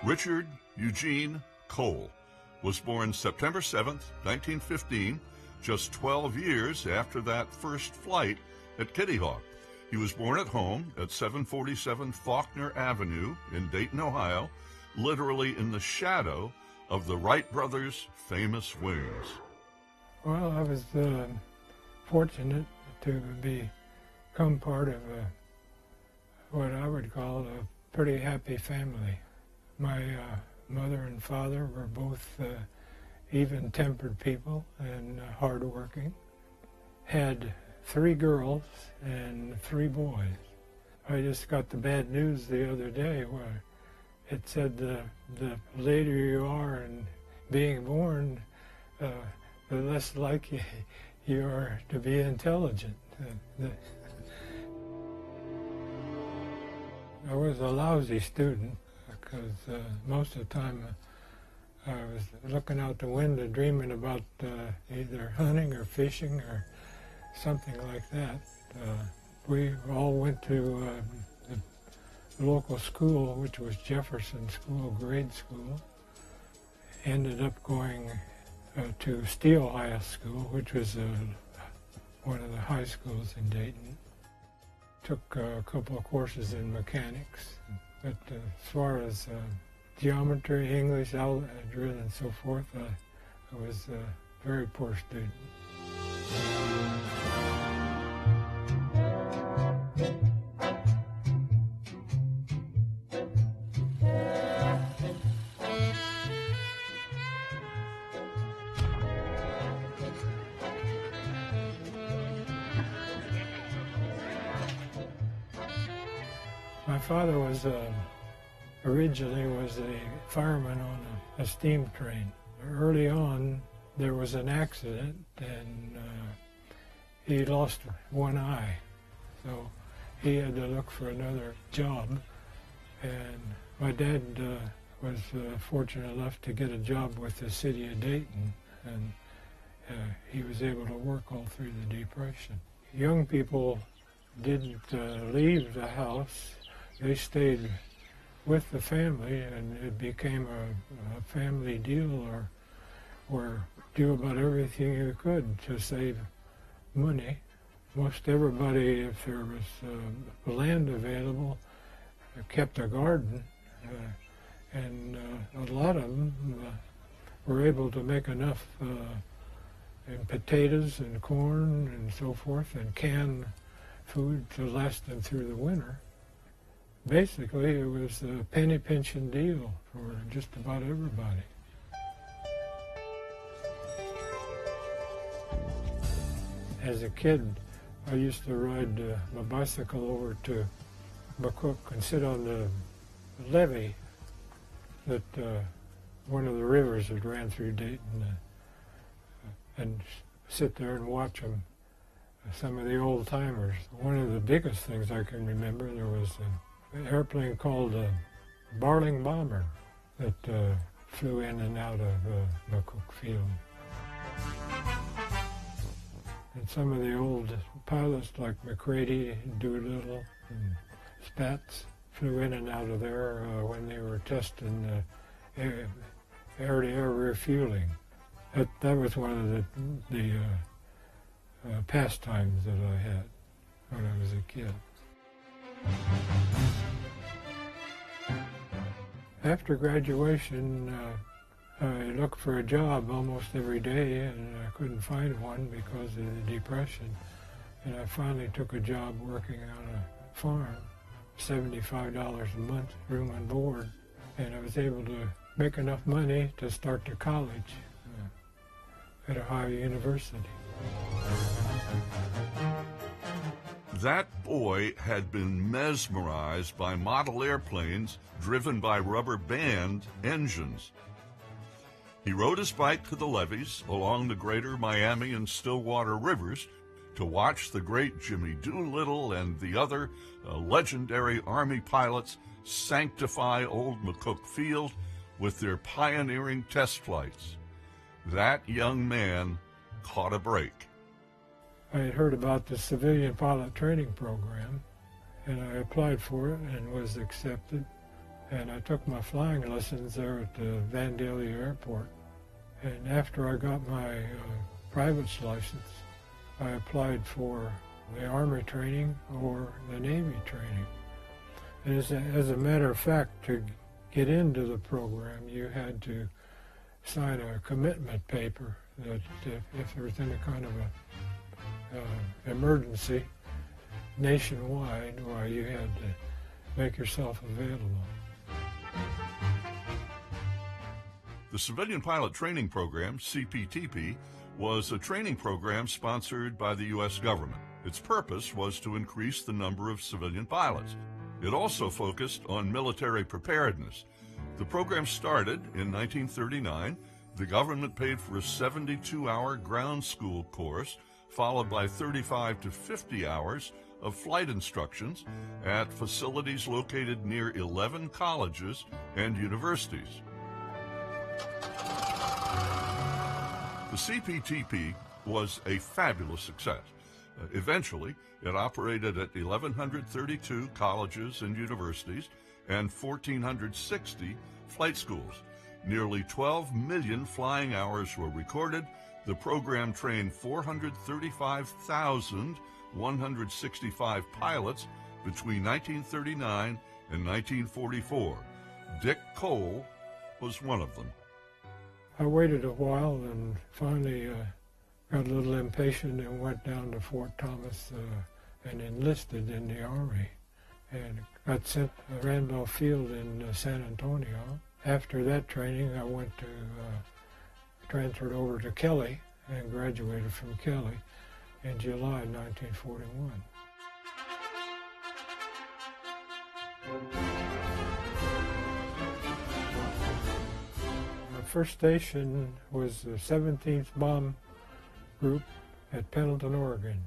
Richard Eugene Cole was born September 7th, 1915, just 12 years after that first flight at Kitty Hawk. He was born at home at 747 Faulkner Avenue in Dayton, Ohio, literally in the shadow of the Wright brothers' famous wings. Well, I was fortunate to become part of what I would call a pretty happy family. My mother and father were both even-tempered people and hardworking. Had 3 girls and 3 boys. I just got the bad news the other day where it said the later you are in being born, the less likely you are to be intelligent. I was a lousy student because most of the time I was looking out the window dreaming about either hunting or fishing or something like that. We all went to the local school, which was Jefferson School, grade school. Ended up going to Steele High School, which was one of the high schools in Dayton. Took a couple of courses in mechanics, but as far as geometry, English, algebra, and so forth, I was a very poor student. My father was originally was a fireman on a steam train. Early on, there was an accident, and he lost one eye, so he had to look for another job. And my dad was fortunate enough to get a job with the city of Dayton, and he was able to work all through the Depression. Young people didn't leave the house. They stayed with the family, and it became a family deal, or do about everything you could to save money. Most everybody, if there was land available, kept a garden, and a lot of them were able to make enough in potatoes and corn and so forth, and canned food to last them through the winter. Basically, it was a penny pinching deal for just about everybody. As a kid, I used to ride my bicycle over to McCook and sit on the levee that one of the rivers that ran through Dayton, and sit there and watch them. Some of the old timers. One of the biggest things I can remember, there was an airplane called a Barling Bomber that flew in and out of McCook Field. And some of the old pilots like McCready, Doolittle, and Spatz flew in and out of there when they were testing air-to-air refueling. That was one of the pastimes that I had when I was a kid. After graduation, I looked for a job almost every day, and I couldn't find one because of the Depression. And I finally took a job working on a farm, $75 a month, room and board, and I was able to make enough money to start to college at Ohio University. That boy had been mesmerized by model airplanes driven by rubber band engines. He rode his bike to the levees along the greater Miami and Stillwater rivers to watch the great Jimmy Doolittle and the other legendary Army pilots sanctify old McCook Field with their pioneering test flights. That young man caught a break. I had heard about the civilian pilot training program, and I applied for it and was accepted. And I took my flying lessons there at the Vandalia Airport. And after I got my private's license, I applied for the Army training or the Navy training. And as a matter of fact, to get into the program, you had to sign a commitment paper that if there was any kind of emergency nationwide where you had to make yourself available. The Civilian Pilot Training Program, CPTP, was a training program sponsored by the U.S. government. Its purpose was to increase the number of civilian pilots. It also focused on military preparedness. The program started in 1939. The government paid for a 72-hour ground school course, followed by 35 to 50 hours of flight instructions at facilities located near 11 colleges and universities. The CPTP was a fabulous success. Eventually, it operated at 1,132 colleges and universities and 1,460 flight schools. Nearly 12 million flying hours were recorded. The program trained 435,165 pilots between 1939 and 1944. Dick Cole was one of them. I waited a while and finally got a little impatient and went down to Fort Thomas and enlisted in the Army and got sent to Randolph Field in San Antonio. After that training, I went to transferred over to Kelly and graduated from Kelly in July 1941. My first station was the 17th Bomb Group at Pendleton, Oregon.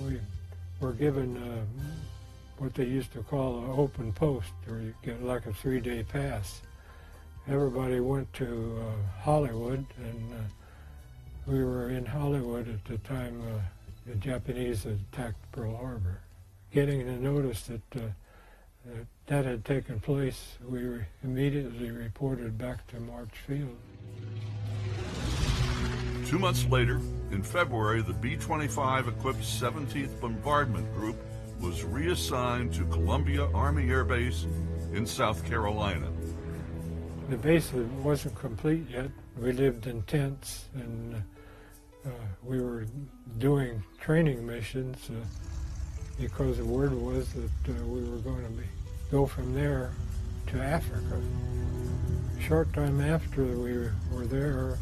We were given what they used to call an open post, where you get like a 3-day pass. Everybody went to Hollywood, and we were in Hollywood at the time the Japanese had attacked Pearl Harbor. Getting the notice that that had taken place, we immediately reported back to March Field. 2 months later, in February, the B-25 equipped 17th Bombardment Group was reassigned to Columbia Army Air Base in South Carolina. The base wasn't complete yet. We lived in tents, and we were doing training missions because the word was that we were going to go from there to Africa. A short time after we were there,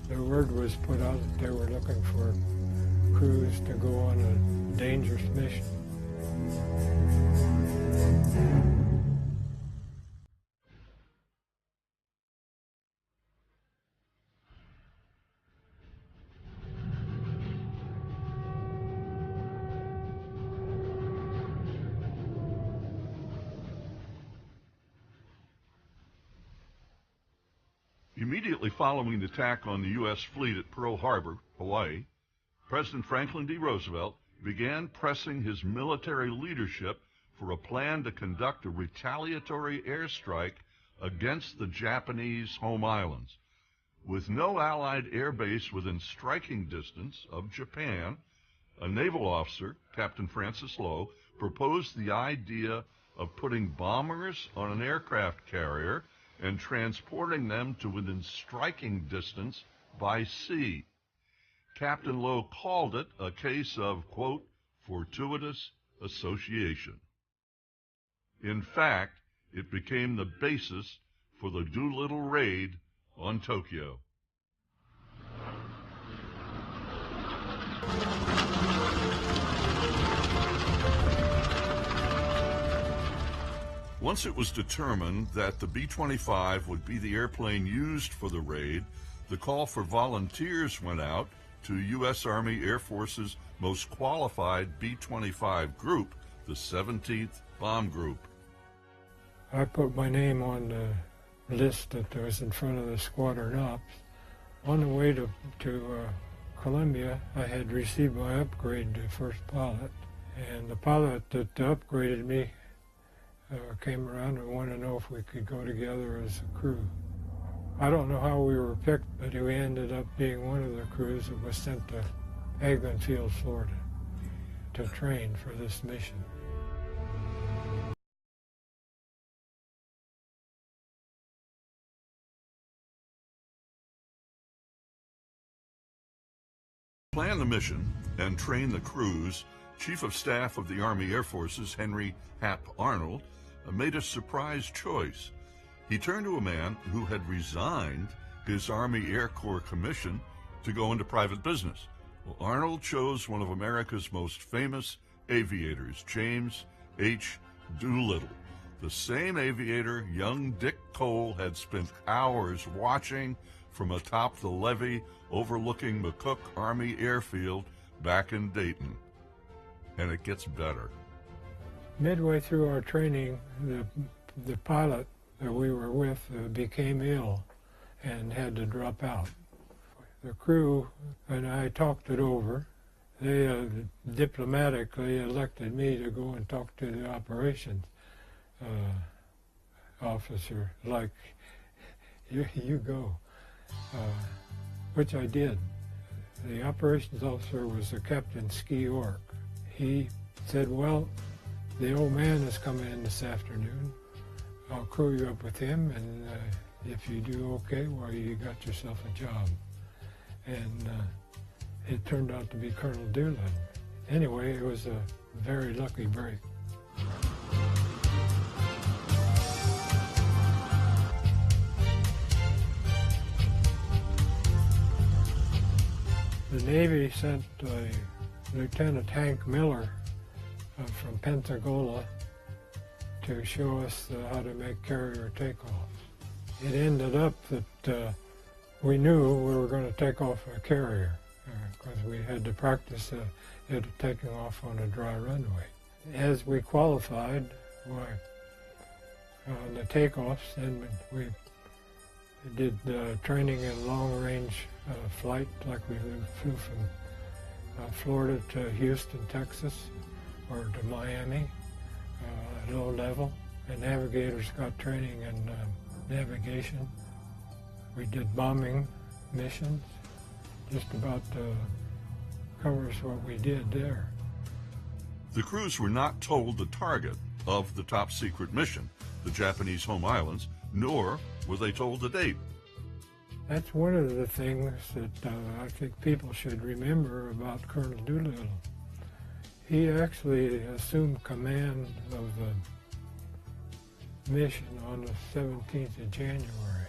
the word was put out that they were looking for crews to go on a dangerous mission. Immediately following the attack on the U.S. fleet at Pearl Harbor, Hawaii, President Franklin D. Roosevelt began pressing his military leadership for a plan to conduct a retaliatory airstrike against the Japanese home islands. With no Allied air base within striking distance of Japan, a naval officer, Captain Francis Lowe, proposed the idea of putting bombers on an aircraft carrier and transporting them to within striking distance by sea. Captain Lowe called it a case of, quote, fortuitous association. In fact, it became the basis for the Doolittle raid on Tokyo. Once it was determined that the B-25 would be the airplane used for the raid, the call for volunteers went out to U.S. Army Air Force's most qualified B-25 group, the 17th Bomb Group. I put my name on the list that was in front of the squadron ops. On the way to Columbia, I had received my upgrade to first pilot, and the pilot that upgraded me came around and wanted to know if we could go together as a crew. I don't know how we were picked, but we ended up being one of the crews that was sent to Eglin Field, Florida, to train for this mission. To plan the mission and train the crews, Chief of Staff of the Army Air Forces, Henry Hap Arnold, made a surprise choice. He turned to a man who had resigned his Army Air Corps commission to go into private business. Well, Arnold chose one of America's most famous aviators, James H. Doolittle, the same aviator young Dick Cole had spent hours watching from atop the levee overlooking McCook Army Airfield back in Dayton. And it gets better. Midway through our training, the pilot that we were with became ill and had to drop out. The crew and I talked it over. They diplomatically elected me to go and talk to the operations officer, like, you go, which I did. The operations officer was a Captain Ski Ork. He said, well, the old man is coming in this afternoon. I'll crew you up with him, and if you do okay, well, you got yourself a job. And it turned out to be Colonel Doolittle. Anyway, it was a very lucky break. The Navy sent Lieutenant Hank Miller from Pensacola to show us how to make carrier takeoffs. It ended up that we knew we were going to take off a carrier because we had to practice it taking off on a dry runway. As we qualified on the takeoffs, then we did training in long-range flight, like we flew from Florida to Houston, Texas, or to Miami at low level. And navigators got training in navigation. We did bombing missions. Just about covers what we did there. The crews were not told the target of the top secret mission, the Japanese home islands, nor were they told the date. That's one of the things that I think people should remember about Colonel Doolittle. He actually assumed command of the mission on the 17th of January.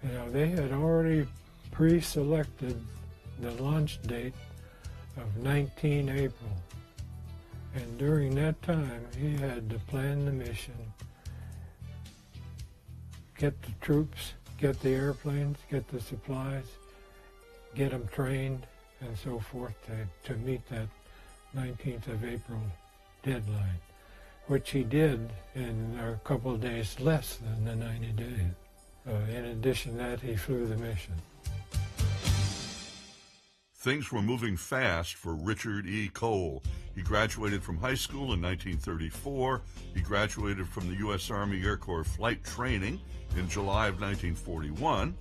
You know, they had already pre-selected the launch date of 19 April. And during that time, he had to plan the mission, get the troops, get the airplanes, get the supplies, get them trained, and so forth to meet that 19th of April deadline, which he did in a couple of days less than the 90 days. In addition to that, he flew the mission. Things were moving fast for Richard E. Cole. He graduated from high school in 1934. He graduated from the U.S. Army Air Corps flight training in July of 1941.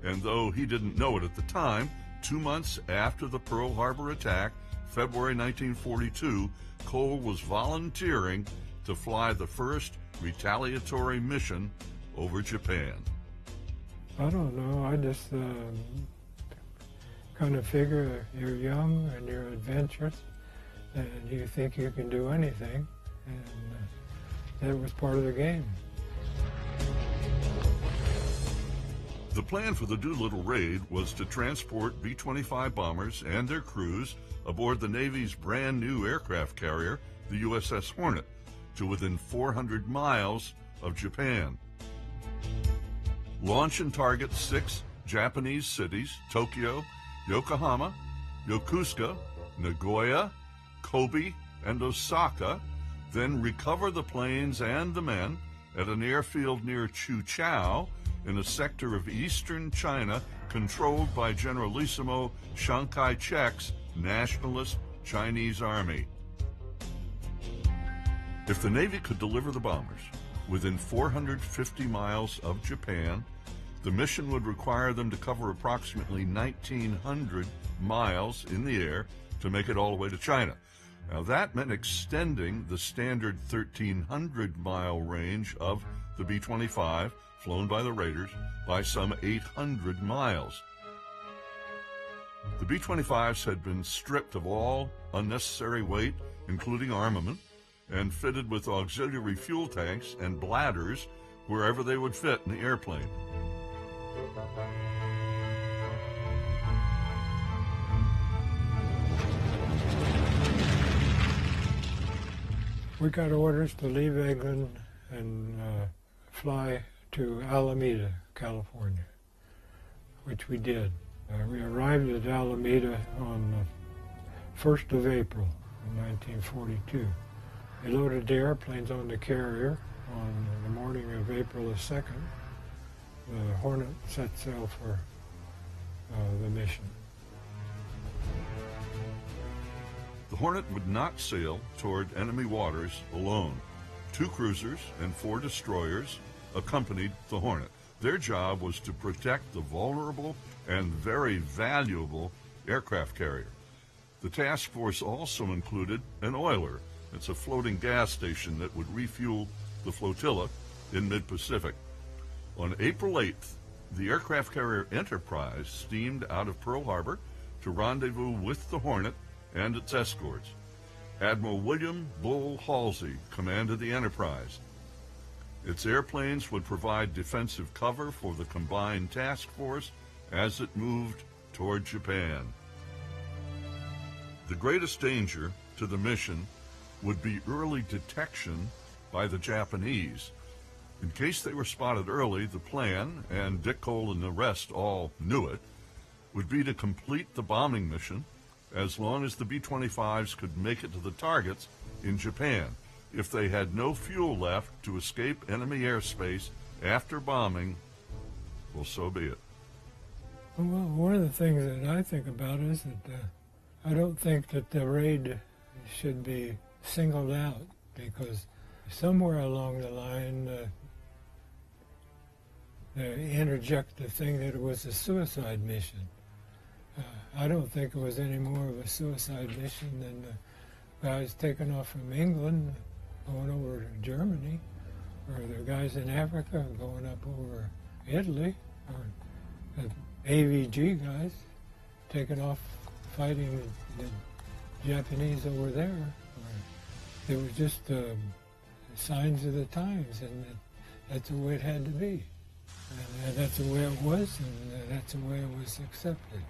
And though he didn't know it at the time, 2 months after the Pearl Harbor attack, February 1942, Cole was volunteering to fly the first retaliatory mission over Japan. I don't know. I just kind of figure you're young and you're adventurous and you think you can do anything, and that was part of the game. The plan for the Doolittle raid was to transport B-25 bombers and their crews aboard the Navy's brand new aircraft carrier, the USS Hornet, to within 400 miles of Japan. Launch and target 6 Japanese cities: Tokyo, Yokohama, Yokosuka, Nagoya, Kobe, and Osaka, then recover the planes and the men at an airfield near Chuchao in a sector of eastern China controlled by Generalissimo Chiang Kai-shek's nationalist Chinese army. If the Navy could deliver the bombers within 450 miles of Japan, the mission would require them to cover approximately 1,900 miles in the air to make it all the way to China. Now that meant extending the standard 1,300-mile range of the B-25, flown by the Raiders, by some 800 miles. The B-25s had been stripped of all unnecessary weight, including armament, and fitted with auxiliary fuel tanks and bladders wherever they would fit in the airplane. We got orders to leave England and fly to Alameda, California, which we did. We arrived at Alameda on the 1st of April in 1942. They loaded the airplanes on the carrier on the morning of April the 2nd. The Hornet set sail for the mission. The Hornet would not sail toward enemy waters alone. 2 cruisers and 4 destroyers accompanied the Hornet. Their job was to protect the vulnerable and very valuable aircraft carrier. The task force also included an oiler. It's a floating gas station that would refuel the flotilla in mid-Pacific. On April 8th, the aircraft carrier Enterprise steamed out of Pearl Harbor to rendezvous with the Hornet and its escorts. Admiral William Bull Halsey commanded the Enterprise. Its airplanes would provide defensive cover for the combined task force as it moved toward Japan. The greatest danger to the mission would be early detection by the Japanese. In case they were spotted early, the plan, and Dick Cole and the rest all knew it, would be to complete the bombing mission as long as the B-25s could make it to the targets in Japan. If they had no fuel left to escape enemy airspace after bombing, well, so be it. Well, one of the things that I think about is that I don't think that the raid should be singled out, because somewhere along the line they interject the thing that it was a suicide mission. I don't think it was any more of a suicide mission than the guys taking off from England going over to Germany, or the guys in Africa going up over Italy, or the AVG guys taking off fighting the Japanese over there. It was just signs of the times, and that's the way it had to be. And that's the way it was, and that's the way it was accepted.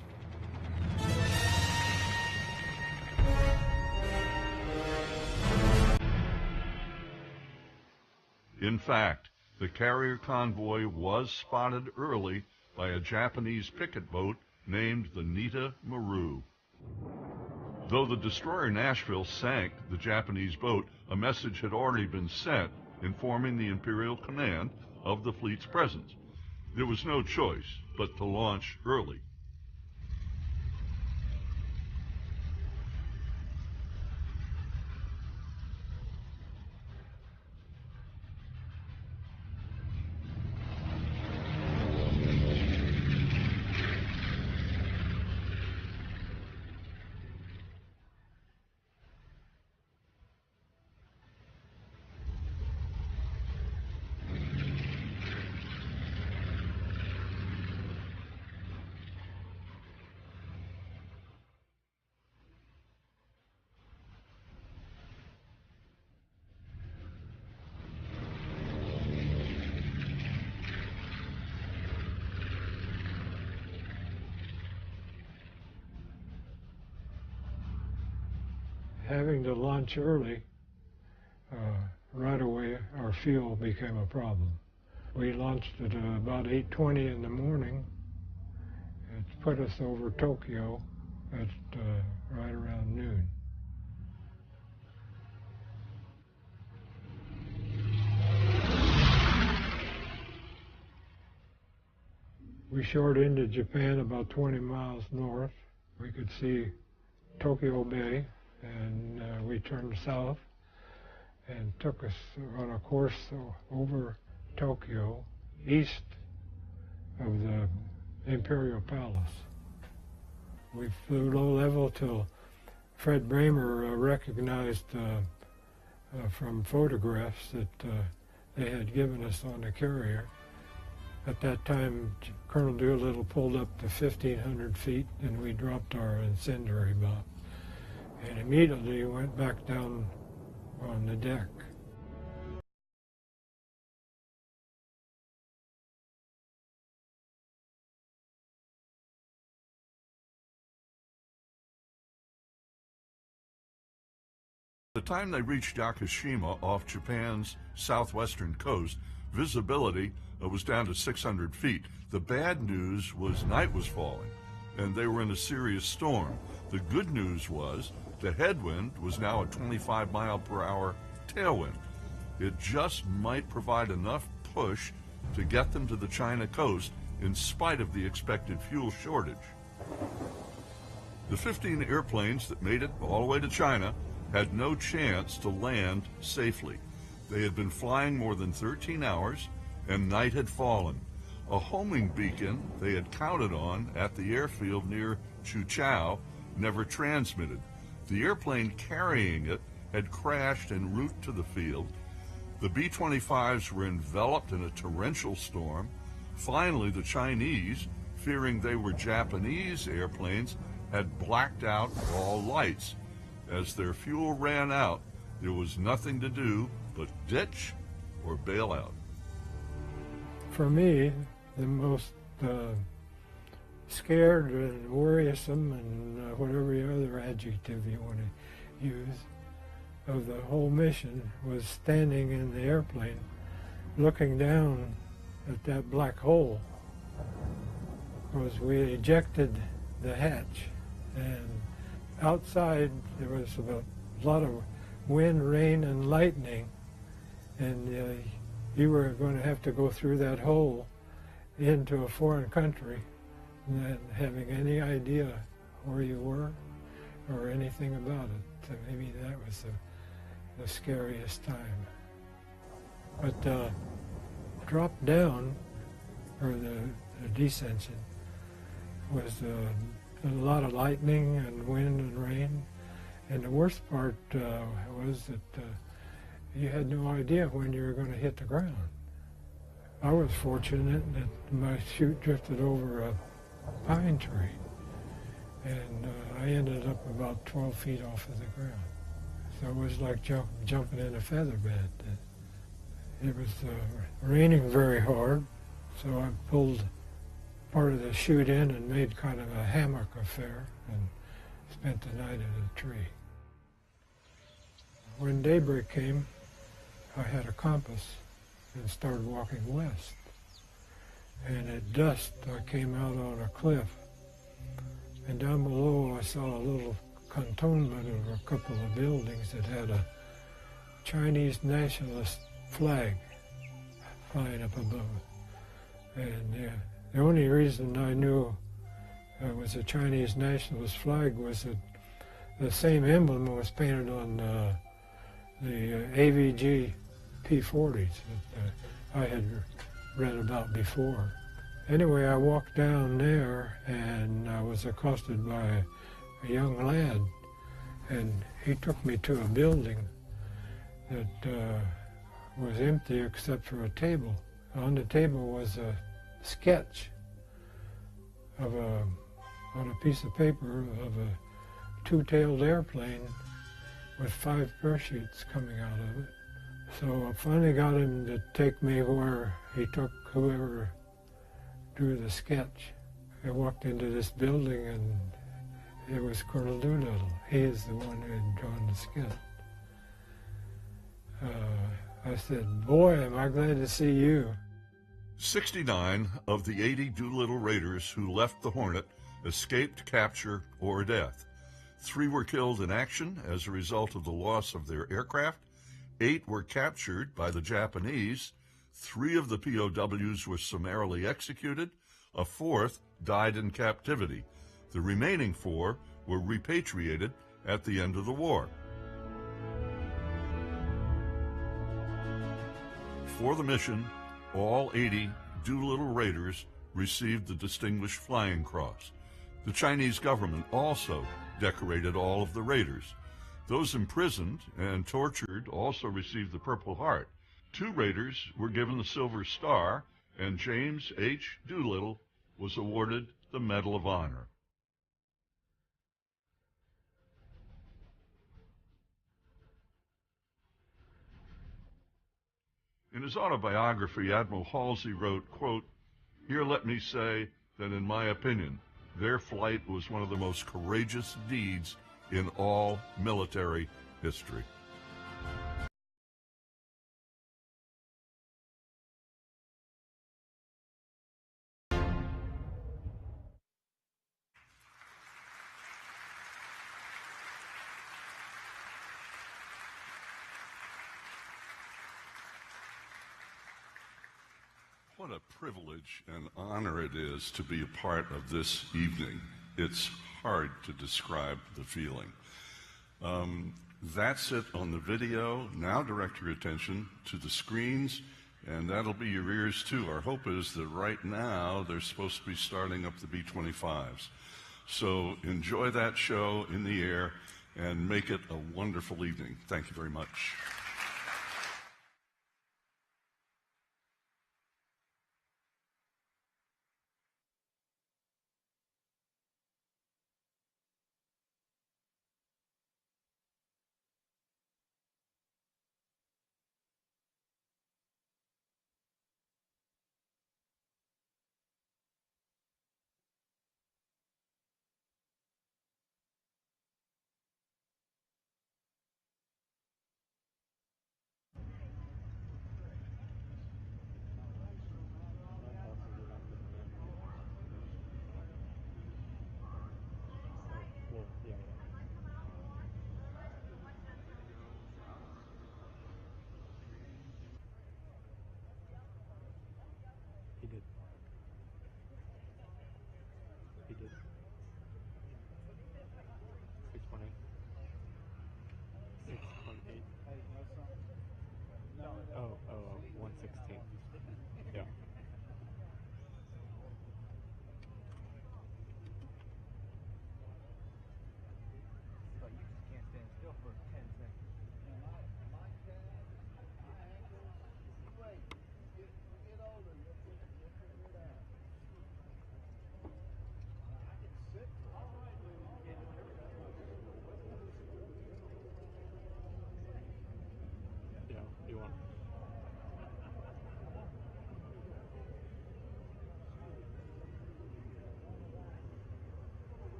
In fact, the carrier convoy was spotted early by a Japanese picket boat named the Nita Maru. Though the destroyer Nashville sank the Japanese boat, a message had already been sent informing the Imperial Command of the fleet's presence. There was no choice but to launch early. Having to launch early right away our fuel became a problem. We launched at about 8:20 in the morning. It put us over Tokyo at right around noon. We shored into Japan about 20 miles north. We could see Tokyo Bay, and we turned south and took us on a course over Tokyo, east of the Imperial Palace. We flew low level till Fred Bramer recognized from photographs that they had given us on the carrier. At that time, Colonel Doolittle pulled up to 1,500 feet, and we dropped our incendiary bomb. And immediately went back down on the deck. By the time they reached Yakushima off Japan's southwestern coast, visibility was down to 600 feet. The bad news was night was falling, and they were in a serious storm. The good news was the headwind was now a 25-mile-per-hour tailwind. It just might provide enough push to get them to the China coast in spite of the expected fuel shortage. The 15 airplanes that made it all the way to China had no chance to land safely. They had been flying more than 13 hours, and night had fallen. A homing beacon they had counted on at the airfield near Chuchao never transmitted. The airplane carrying it had crashed en route to the field. The B-25s were enveloped in a torrential storm. Finally, the Chinese, fearing they were Japanese airplanes, had blacked out all lights. As their fuel ran out, there was nothing to do but ditch or bail out. For me, the most scared and worrisome and whatever other adjective you want to use of the whole mission was standing in the airplane looking down at that black hole, because we ejected the hatch, and outside there was a lot of wind, rain, and lightning, and you were going to have to go through that hole into a foreign country, not having any idea where you were or anything about it. So maybe that was the scariest time. But drop down, or the descension, was a lot of lightning and wind and rain. And the worst part was that you had no idea when you were going to hit the ground. I was fortunate that my chute drifted over a pine tree, and I ended up about 12 feet off of the ground. So it was like jumping in a feather bed. It was raining very hard, so I pulled part of the chute in and made kind of a hammock affair and spent the night at a tree. When daybreak came, I had a compass and started walking west. And at dusk, I came out on a cliff. And down below, I saw a little cantonment of a couple of buildings that had a Chinese nationalist flag flying up above it. And the only reason I knew it was a Chinese nationalist flag was that the same emblem was painted on the AVG P-40s that I had read about before. Anyway, I walked down there and I was accosted by a young lad, and he took me to a building that was empty except for a table. On the table was a sketch of on a piece of paper of a two-tailed airplane with 5 parachutes coming out of it. So I finally got him to take me where he took whoever drew the sketch. I walked into this building and it was Colonel Doolittle. He is the one who had drawn the sketch. I said, boy, am I glad to see you. 69 of the 80 Doolittle raiders who left the Hornet escaped capture or death. 3 were killed in action as a result of the loss of their aircraft. 8 were captured by the Japanese. 3 of the POWs were summarily executed. A 4th died in captivity. The remaining 4 were repatriated at the end of the war. For the mission, all 80 Doolittle raiders received the Distinguished Flying Cross. The Chinese government also decorated all of the raiders. Those imprisoned and tortured also received the Purple Heart. 2 raiders were given the Silver Star, and James H. Doolittle was awarded the Medal of Honor. In his autobiography, Admiral Halsey wrote, quote, "Here let me say that in my opinion, their flight was one of the most courageous deeds in all military history." What a privilege and honor it is to be a part of this evening. It's hard to describe the feeling. That's it on the video. Now direct your attention to the screens, and that'll be your ears too. Our hope is that right now they're supposed to be starting up the B-25s. So enjoy that show in the air and make it a wonderful evening. Thank you very much.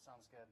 Sounds good.